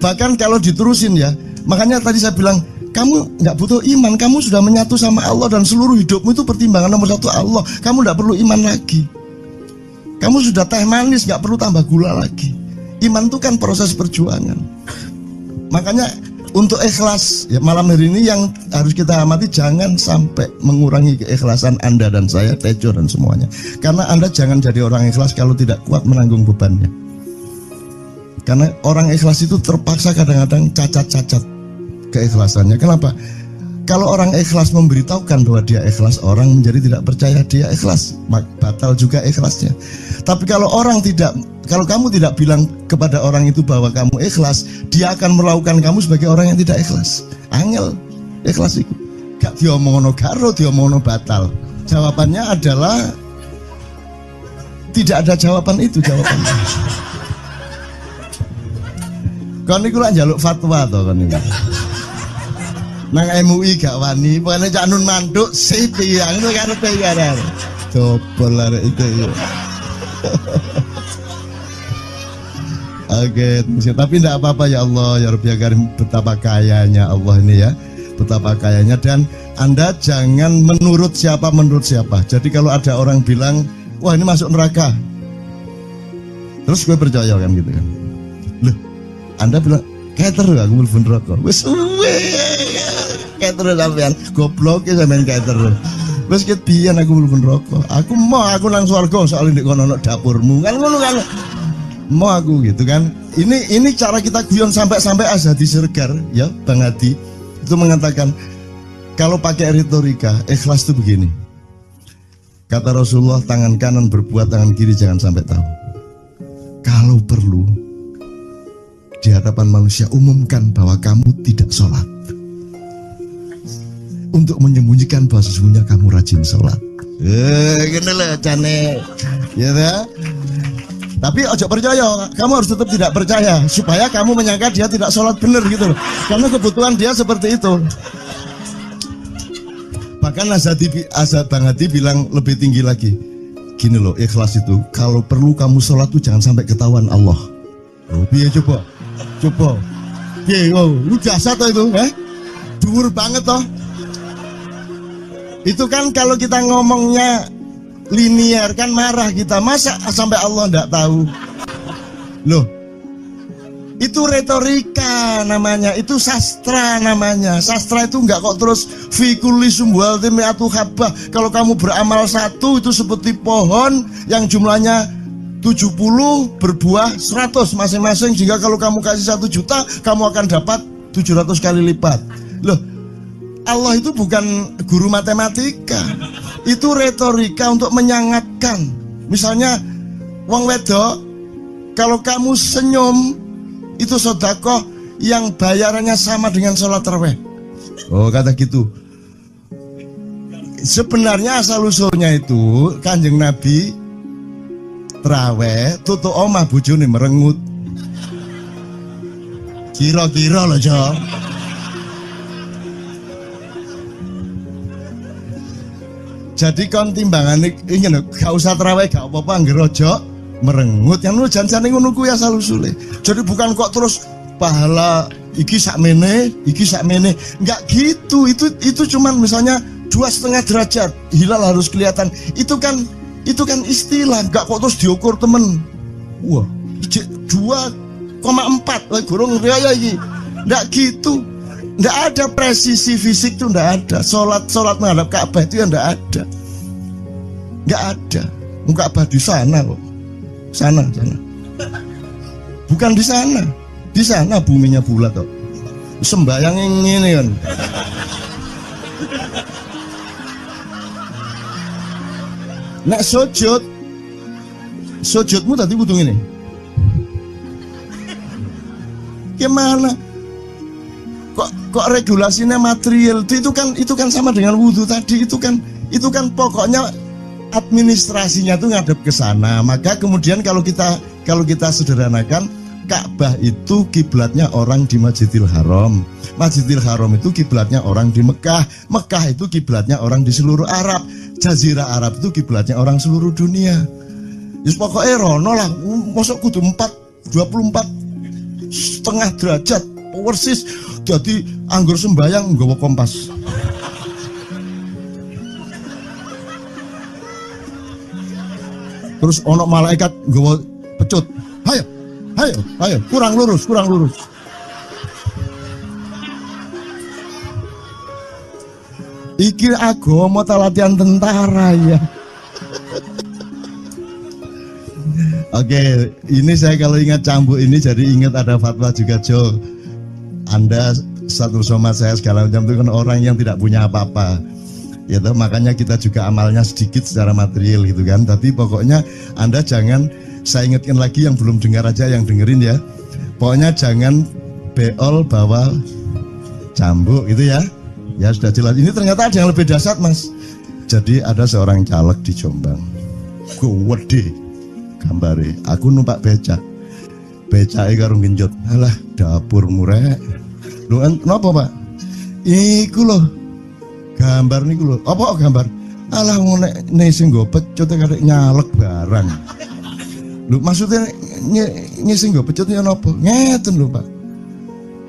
Bahkan kalau diterusin ya, makanya tadi saya bilang, kamu nggak butuh iman, kamu sudah menyatu sama Allah dan seluruh hidupmu itu pertimbangan nomor 1 Allah. Kamu nggak perlu iman lagi. Kamu sudah teh manis, nggak perlu tambah gula lagi. Iman itu kan proses perjuangan. Makanya untuk ikhlas ya, malam hari ini yang harus kita amati, jangan sampai mengurangi keikhlasan Anda dan saya, Tejo dan semuanya. Karena Anda jangan jadi orang ikhlas kalau tidak kuat menanggung bebannya. Karena orang ikhlas itu terpaksa kadang-kadang cacat-cacat keikhlasannya. Kenapa? Kalau orang ikhlas memberitahukan bahwa dia ikhlas, orang menjadi tidak percaya dia ikhlas, batal juga ikhlasnya. Tapi kalau kamu tidak bilang kepada orang itu bahwa kamu ikhlas, dia akan melakukan kamu sebagai orang yang tidak ikhlas. Angel ikhlas itu gak diomongono karo, diomongono batal. Jawabannya adalah tidak ada jawaban itu jawabannya. Kon niku lak njaluk fatwa to kon niku. Nang MUI gak wani, pokoknya Cak Nun mantuk sip ya, ngono karepe ya. Dobol arek itu ya. Oke, tapi tidak apa-apa ya Allah, ya Rabbi Karim, betapa kayanya Allah ini ya, betapa kayanya. Dan Anda jangan menurut siapa. Jadi kalau ada orang bilang, wah ini masuk neraka, terus gue percaya kan gitu kan. Loh, Anda bilang, keter aku mlebu neraka. Wis keter sampean, goblok ya sampean keter. Wis ket biyen aku mlebu neraka. Aku nang swarga soal ndek kono dapurmu. Kan ngono kan. Mau aku gitu kan. Ini cara kita guyon sampai Azhadi Sirgar ya, Bang Hadi itu mengatakan kalau pakai retorika ikhlas itu begini. Kata Rasulullah, tangan kanan berbuat, tangan kiri jangan sampai tahu. Kalau perlu di hadapan manusia umumkan bahwa kamu tidak sholat. untuk menyembunyikan bahwa sesungguhnya kamu rajin sholat. Gini lah cane, ya dah. Tapi ojo percaya, kamu harus tetap tidak percaya supaya kamu menyangka dia tidak sholat benar gitu loh. Karena kebutuhan dia seperti itu. Bahkan Bang Hadi bilang lebih tinggi lagi. Gini loh, ikhlas itu kalau perlu kamu sholat tuh jangan sampai ketahuan Allah. Oh, biar coba. Biar, lu jasa toh itu, dhuwur banget toh. Itu kan kalau kita ngomongnya linear kan marah kita, masa sampai Allah enggak tahu. Loh, itu retorika namanya, itu sastra namanya. Sastra itu enggak kok terus fikuli sumbual timiatu habah. Kalau kamu beramal satu itu seperti pohon yang jumlahnya 70 berbuah 100 masing-masing. Jika kalau kamu kasih 1 juta, kamu akan dapat 700 kali lipat. Loh, Allah itu bukan guru matematika. Itu retorika untuk menyangatkan. Misalnya wong wedok, kalau kamu senyum itu sedekah yang bayarannya sama dengan sholat tarawih. Oh, kata gitu. Sebenarnya asal usulnya itu Kanjeng Nabi tarawih tutuk omah bojone merengut. Kira-kira loh, Jo. Jadi kon timbangan ingin gak usah terawih gak apa-apa ngerojo merengut yang lu jangan ngono kuwi asal usule. Jadi bukan kok terus pahala iki sakmene enggak gitu. Itu cuman misalnya 2,5 derajat hilal harus kelihatan. Itu kan istilah, enggak kok terus diukur temen. Wah, 2,4 gurung riaya iki. Enggak gitu. Nggak ada presisi fisik tuh, nggak ada. Sholat menghadap Ka'bah itu ya nggak ada. Nggak ada. Ka'bah di sana kok. Sana. Bukan di sana. Di sana buminya bulat kok. Sembayang ini kan. Nek sujudmu tadi kudu ngene. Gimana? Kok regulasinya material itu kan sama dengan wudhu tadi. Itu kan pokoknya administrasinya tuh ngadep ke sana. Maka kemudian kalau kita sederhanakan, Ka'bah itu kiblatnya orang di Masjidil Haram. Masjidil Haram itu kiblatnya orang di Mekah. Mekah itu kiblatnya orang di seluruh Arab. Jazirah Arab itu kiblatnya orang seluruh dunia. Jadi pokoknya rono lah. Masuk kudu 24,5 derajat persis. Jadi anggur sembayang nggawa kompas. Terus ono malaikat nggawa pecut. Ayo, kurang lurus. Iki agama ta latihan tentara ya. Oke, ini saya kalau ingat cambuk ini jadi ingat ada fatwa juga, Jo. Anda satu sama saya segala macam itu kan orang yang tidak punya apa-apa, ya toh, makanya kita juga amalnya sedikit secara material gitu kan. Tapi pokoknya Anda jangan, saya ingatkan lagi yang belum dengar aja yang dengerin ya. Pokoknya jangan beol bawa cambuk gitu ya. Ya sudah jelas. Ini ternyata ada yang lebih dahsyat, Mas. Jadi ada seorang caleg di Jombang. Gede gambare. Aku numpak becak. Becake karo genjot. Alah, dapur murek. Lho napa, Pak? Iku lho. Gambar niku lho. Apa gambar? Alah nek sing nggo pecut karek nyalek barang. Lho maksudnya sing nggo pecut ya napa? Ngeten lho, Pak.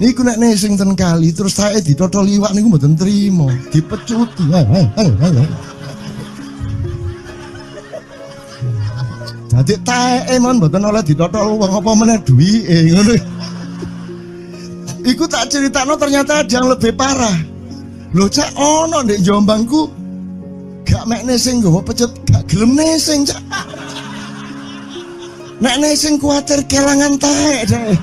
Niku nek sing ten kali terus sae ditotol iwak niku mboten trimo, dipecuti. Dadi taeke mon mboten oleh ditotol wong apa meneh duwike ngono. Iku tak critakno ternyata ada yang lebih parah. Lho Cak, ono ndek Jombangku gak mek nesing nggawa pecut, gak gelem nesing, Cak. Nek nesing kuwatir kelangan taek, Cak.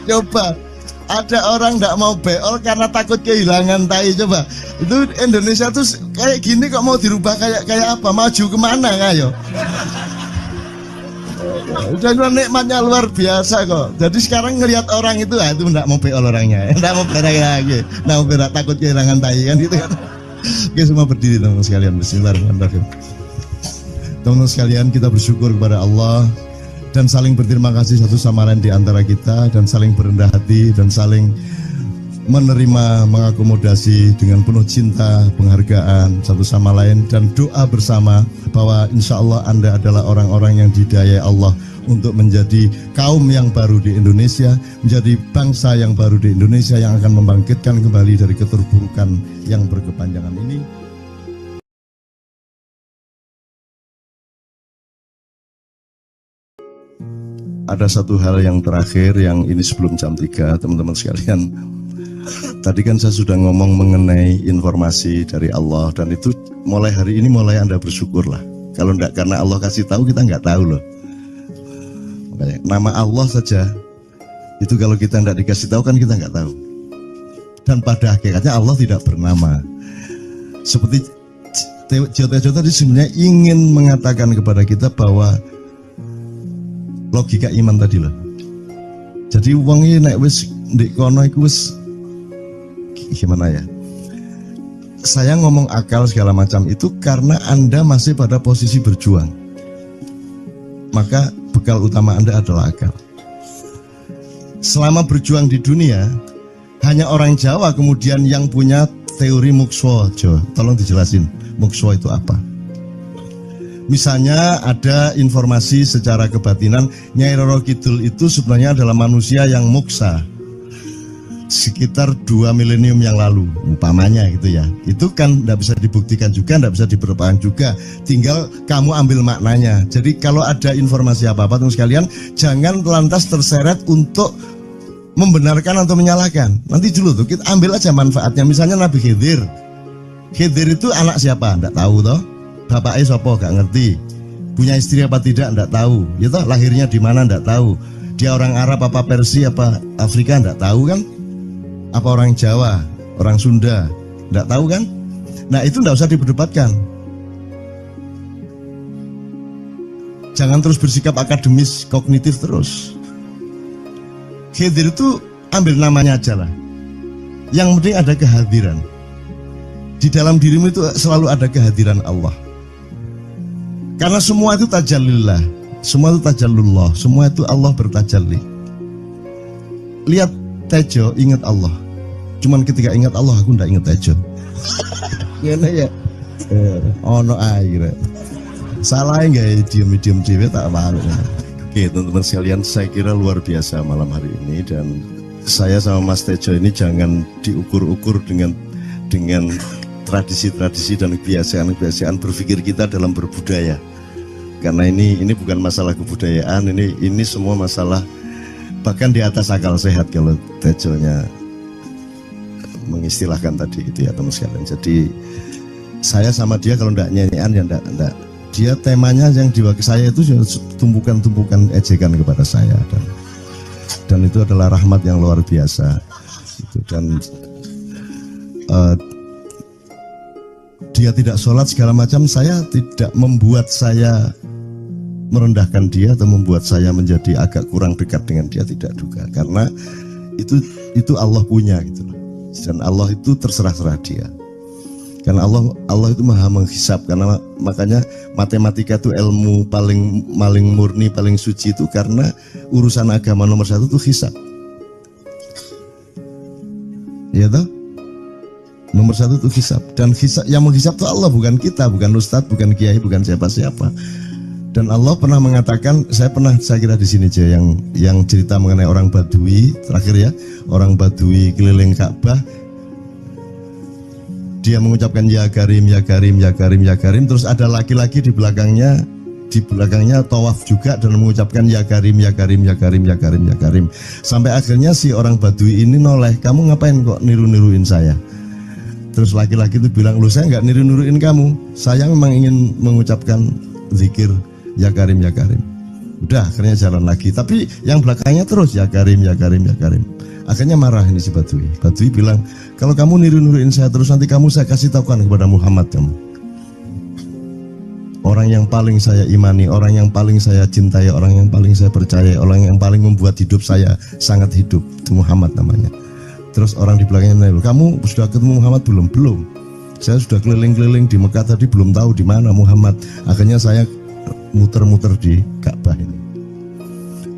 Coba ada orang nggak mau beol karena takut kehilangan tai. Coba itu Indonesia tuh kayak gini kok mau dirubah kayak apa? Maju kemana kayo? Dan nikmatnya luar biasa kok. Jadi sekarang ngelihat orang itu, itu enggak mau beol orangnya, enggak mau berak lagi, enggak mau berak, takut kehilangan tai kan gitu kan. Oke, semua berdiri teman-teman sekalian. Bismillahirrahmanirrahim. Teman-teman sekalian, kita bersyukur kepada Allah dan saling berterima kasih satu sama lain di antara kita, dan saling berendah hati dan saling menerima, mengakomodasi dengan penuh cinta, penghargaan satu sama lain, dan doa bersama bahwa insya Allah Anda adalah orang-orang yang didayai Allah untuk menjadi kaum yang baru di Indonesia, menjadi bangsa yang baru di Indonesia yang akan membangkitkan kembali dari keterpurukan yang berkepanjangan ini. Ada satu hal yang terakhir yang ini sebelum jam 3, teman-teman sekalian. Tadi kan saya sudah ngomong mengenai informasi dari Allah, dan itu mulai hari ini mulai Anda bersyukurlah. Kalau enggak karena Allah kasih tahu, kita enggak tahu loh. Makanya, nama Allah saja itu kalau kita enggak dikasih tahu kan kita enggak tahu. Dan pada hakikatnya Allah tidak bernama. Seperti Tejo tadi sebenarnya ingin mengatakan kepada kita bahwa logika iman tadi loh. Jadi wong iki nek wis ndek kono iku wis gimana ya? Saya ngomong akal segala macam itu karena Anda masih pada posisi berjuang. Maka bekal utama Anda adalah akal. Selama berjuang di dunia, hanya orang Jawa kemudian yang punya teori mukswa. Jo, tolong dijelasin, mukswa itu apa? Misalnya ada informasi secara kebatinan Nyai Roro Kidul itu sebenarnya adalah manusia yang muksa sekitar 2 milenium yang lalu, umpamanya gitu ya. Itu kan tidak bisa dibuktikan juga, tidak bisa diperbaiki juga. Tinggal kamu ambil maknanya. Jadi kalau ada informasi apa-apa teman sekalian, jangan lantas terseret untuk membenarkan atau menyalahkan. Nanti dulu tuh kita ambil aja manfaatnya. Misalnya Nabi Khidir. Khidir itu anak siapa? Tidak tahu toh. Bapaknya siapa? Gak ngerti. Punya istri apa tidak? Tidak tahu. Ya toh, lahirnya di mana? Tidak tahu. Dia orang Arab apa Persia apa Afrika? Tidak tahu kan? Apa orang Jawa, orang Sunda, tidak tahu kan? Nah itu tidak usah diperdebatkan. Jangan terus bersikap akademis, kognitif terus. Khidir itu ambil namanya aja lah. Yang penting ada kehadiran. Di dalam dirimu itu selalu ada kehadiran Allah. Karena semua itu tajallillah, semua itu tajallullah, semua itu Allah bertajalli. Lihat Tejo, ingat Allah. Cuman ketika ingat Allah, aku ndak ingat Tejo. Gimana ya? Ono air. Salah nggak diem cewek tak malu. Oke teman-teman sekalian, saya kira luar biasa malam hari ini, dan saya sama Mas Tejo ini jangan diukur-ukur dengan tradisi-tradisi dan kebiasaan-kebiasaan berpikir kita dalam berbudaya. Karena ini bukan masalah kebudayaan, ini semua masalah bahkan di atas akal sehat kalau Tejonya mengistilahkan tadi itu ya teman sekalian. Jadi saya sama dia kalau ndak nyanyian ya ndak. Dia temanya yang diwakili saya itu tumpukan-tumpukan ejekan kepada saya, dan itu adalah rahmat yang luar biasa. Dan dia tidak sholat segala macam, saya tidak membuat saya merendahkan dia atau membuat saya menjadi agak kurang dekat dengan dia, tidak juga, karena itu Allah punya gitu loh. Dan Allah itu terserah-serah dia. Karena Allah itu maha menghisap, karena makanya matematika itu ilmu paling murni, paling suci itu karena urusan agama nomor 1 itu hisap. Ya toh? Nomor 1 itu hisap, dan hisap, yang menghisap itu Allah, bukan kita, bukan ustadz, bukan kiai, bukan siapa-siapa. Dan Allah pernah mengatakan, saya kira di sini aja yang cerita mengenai orang Badui terakhir ya, orang Badui keliling Ka'bah, dia mengucapkan ya Karim, ya Karim, ya Karim, ya Karim, terus ada laki-laki di belakangnya tawaf juga dan mengucapkan ya Karim, ya Karim, ya Karim, ya Karim, ya Karim, sampai akhirnya si orang Badui ini noleh, kamu ngapain kok niru-niruin saya? Terus laki-laki itu bilang, loh saya nggak niru-niruin kamu, saya memang ingin mengucapkan zikir ya Karim, ya Karim. Udah akhirnya jalan lagi, tapi yang belakangnya terus ya Karim, ya Karim, ya Karim. Akhirnya marah ini si Badui. Badui bilang, kalau kamu niru-niruin saya terus, nanti saya kasih tahukan kepada Muhammad kamu. Orang yang paling saya imani, orang yang paling saya cintai, orang yang paling saya percaya, orang yang paling membuat hidup saya sangat hidup, itu Muhammad namanya. Terus orang di belakangnya nanya, kamu sudah ketemu Muhammad belum? Belum. Saya sudah keliling-keliling di Mekah tadi, belum tahu di mana Muhammad. Akhirnya saya muter-muter di Ka'bah ini.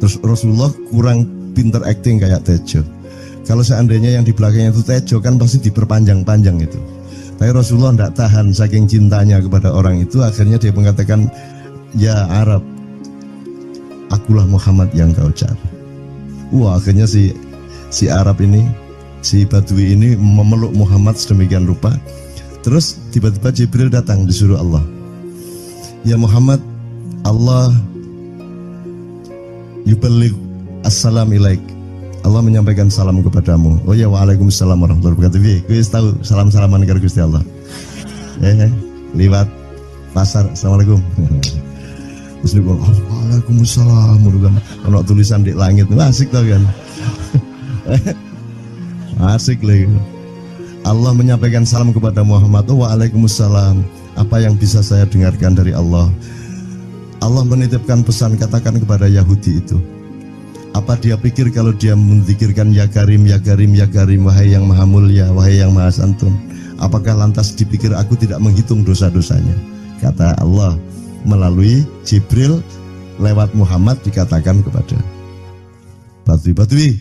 Terus Rasulullah kurang pinter acting kayak Tejo. Kalau seandainya yang di belakangnya itu Tejo kan pasti diperpanjang-panjang itu. Tapi Rasulullah tidak tahan saking cintanya kepada orang itu, akhirnya dia mengatakan, ya Arab, akulah Muhammad yang kau cari. Wah, akhirnya si Arab ini, si Badui ini memeluk Muhammad sedemikian rupa. Terus tiba-tiba Jibril datang disuruh Allah, ya Muhammad, Allah yuballigh assalam ilaik, Allah menyampaikan salam kepadamu. Oh ya, waalaikumsalam warahmatullahi wabarakatuh. Gue tahu salam-salaman karo Gusti Allah. Lewat pasar, assalamualaikum. Terus dia bilang, waalaikumsalam. Kalau tulisan di langit, asik tau kan? Asik lagi. Allah menyampaikan salam kepada Muhammad. Oh, waalaikumsalam. Apa yang bisa saya dengarkan dari Allah? Allah menitipkan pesan, katakan kepada Yahudi itu. Apa dia pikir kalau dia menzikirkan ya Karim, ya Karim, ya Karim, wahai yang maha mulia, wahai yang maha santun, apakah lantas dipikir aku tidak menghitung dosa-dosanya? Kata Allah melalui Jibril lewat Muhammad dikatakan kepada Badui,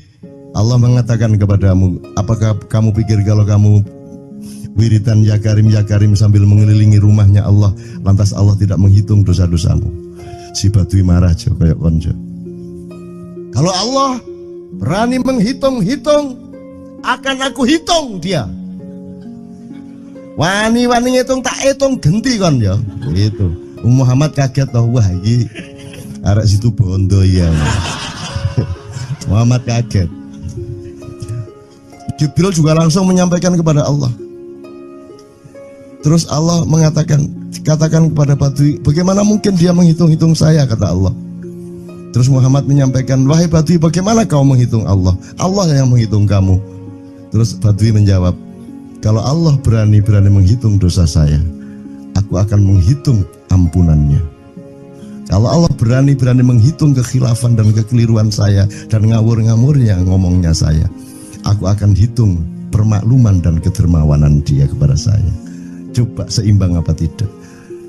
Allah mengatakan kepadamu, apakah kamu pikir kalau kamu wiridan ya Karim sambil mengelilingi rumahnya Allah, lantas Allah tidak menghitung dosa-dosamu? Si Badui marah aja kayak konco. Kalau Allah berani menghitung-hitung, akan aku hitung dia. Wani-wani ngitung tak hitung genti kon ya. Gitu. Muhammad kaget toh, wah iki arek situ bondo ya. Muhammad kaget. Jibril juga langsung menyampaikan kepada Allah. Terus Allah mengatakan, katakan kepada Badui, bagaimana mungkin dia menghitung-hitung saya, kata Allah. Terus Muhammad menyampaikan, wahai Badui, bagaimana kau menghitung Allah? Allah yang menghitung kamu. Terus Badui menjawab, kalau Allah berani menghitung dosa saya, aku akan menghitung ampunannya. Kalau Allah berani menghitung kekhilafan dan kekeliruan saya dan ngawur-ngawurnya ngomongnya saya, aku akan hitung permakluman dan kedermawanan dia kepada saya. Coba seimbang apa tidak?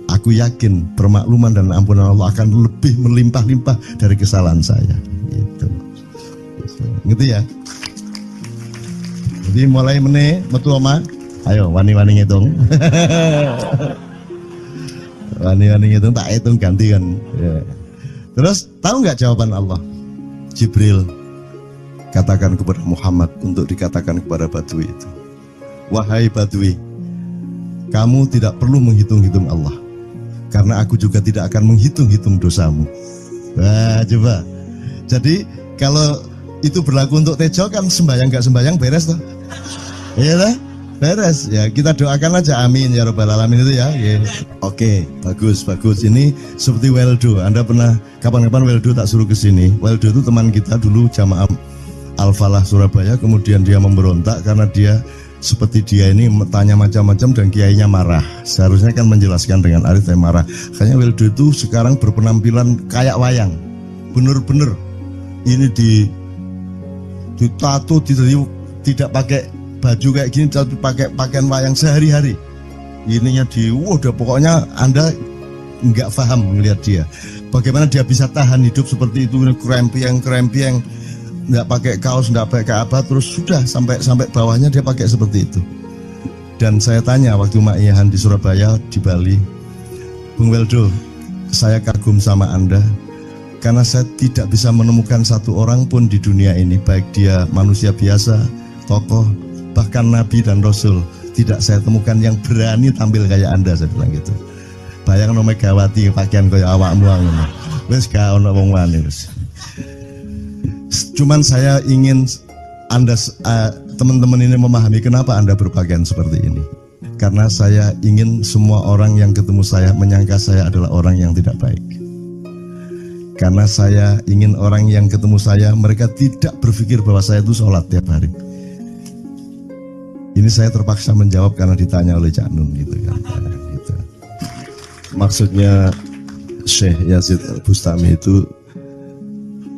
Aku yakin permakluman dan ampunan Allah akan lebih melimpah-limpah dari kesalahan saya. Gitu. Ngerti ya? Jadi mulai metu oma, ayo wani-wani ngitung. Wani-wani ngitung tak hitung ganti kan. Ya. Terus tahu nggak jawaban Allah? Jibril katakan kepada Muhammad untuk dikatakan kepada Badui itu, wahai Badui, kamu tidak perlu menghitung-hitung Allah, karena aku juga tidak akan menghitung-hitung dosamu. Wah, coba. Jadi kalau itu berlaku untuk Tejo kan sembahyang gak sembahyang beres toh? Iya lah, beres. Ya kita doakan aja, amin ya robbal alamin itu ya. Yeah. Oke, bagus. Ini seperti Weldo. Anda pernah kapan-kapan Weldo tak suruh ke sini? Weldo itu teman kita dulu jamaah Al-Falah Surabaya, kemudian dia memberontak karena dia seperti dia ini tanya macam-macam dan kiainya marah. Seharusnya kan menjelaskan dengan arif, tapi marah. Kayaknya Weldo itu sekarang berpenampilan kayak wayang. Bener-bener ini ditato, tidak pakai baju kayak gini, tapi pakai pakaian wayang sehari-hari. Ininya udah pokoknya Anda nggak paham melihat dia. Bagaimana dia bisa tahan hidup seperti itu, krempiang, nggak pakai kaos, nggak pakai apa, terus sudah sampai bawahnya dia pakai seperti itu. Dan saya tanya waktu Ma'iyahan di Surabaya, di Bali, Bung Weldo, saya kagum sama Anda karena saya tidak bisa menemukan satu orang pun di dunia ini, baik dia manusia biasa, tokoh, bahkan Nabi dan Rasul, tidak saya temukan yang berani tampil kayak Anda. Saya bilang gitu. Bayang no Megawati pakaian kayak awakmu ngono. Wis gak ono wong wani wis. Cuman saya ingin Anda teman-teman ini memahami kenapa Anda berpakaian seperti ini. Karena saya ingin semua orang yang ketemu saya menyangka saya adalah orang yang tidak baik. Karena saya ingin orang yang ketemu saya, mereka tidak berpikir bahwa saya itu sholat tiap hari. Ini saya terpaksa menjawab karena ditanya oleh Cak Nun gitu kan. Gitu. Maksudnya Syekh Yazid Bustami itu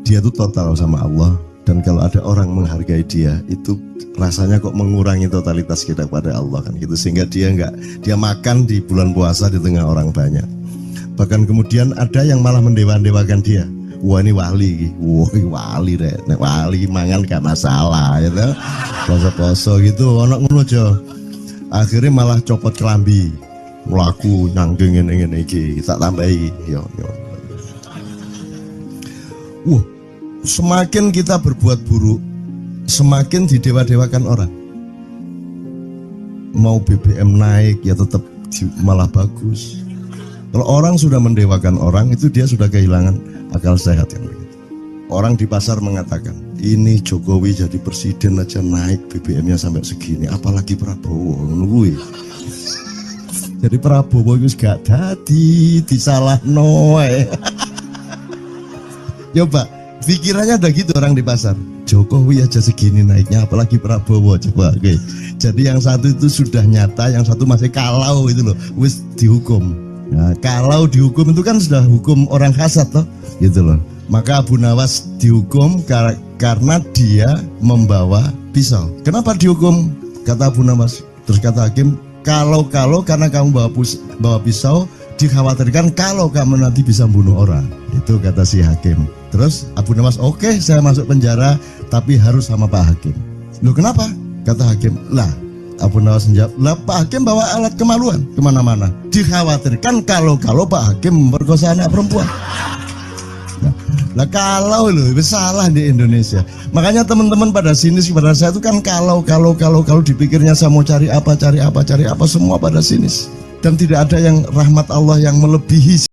dia tuh total sama Allah, dan kalau ada orang menghargai dia itu rasanya kok mengurangi totalitas kita pada Allah kan gitu, sehingga dia makan di bulan puasa di tengah orang banyak. Bahkan kemudian ada yang malah mendewa-dewakan dia. Wah ini wali, wah ini wali deh, wali mangan gak masalah ya gitu. Poso-poso gitu, ono ngono aja. Akhirnya malah copot kelambi, melaku nyanggeng ngene iki, tak tambahi yo. Wah, semakin kita berbuat buruk, semakin didewa-dewakan orang. Mau BBM naik ya tetap malah bagus. Kalau orang sudah mendewakan orang, itu dia sudah kehilangan akal sehat yang begitu. Orang di pasar mengatakan, ini Jokowi jadi presiden aja naik BBM-nya sampai segini, apalagi Prabowo nungguin. Jadi Prabowo itu gak dadi disalah noe. Coba pikirannya ada gitu orang di pasar. Jokowi aja segini naiknya, apalagi Prabowo. Coba oke. Jadi yang satu itu sudah nyata, yang satu masih kalau itu loh, wis dihukum. Nah, kalau dihukum itu kan sudah hukum orang hasad toh, gitu loh. Maka Abu Nawas dihukum karena dia membawa pisau. Kenapa dihukum? Kata Abu Nawas. Terus kata hakim, kalau karena kamu bawa pisau, dikhawatirkan kalau kamu nanti bisa bunuh orang. Itu kata si hakim. Terus Abu Nawas, oke, saya masuk penjara, tapi harus sama Pak Hakim. Loh kenapa? Kata hakim, lah Abu Nawas menjawab, lah Pak Hakim bawa alat kemaluan kemana-mana. Dikhawatirkan kalau Pak Hakim memperkosa anak perempuan. Nah kalau loh, itu salah di Indonesia. Makanya teman-teman pada sinis pada saya itu kan kalau dipikirnya saya mau cari apa semua pada sinis. Dan tidak ada yang rahmat Allah yang melebihi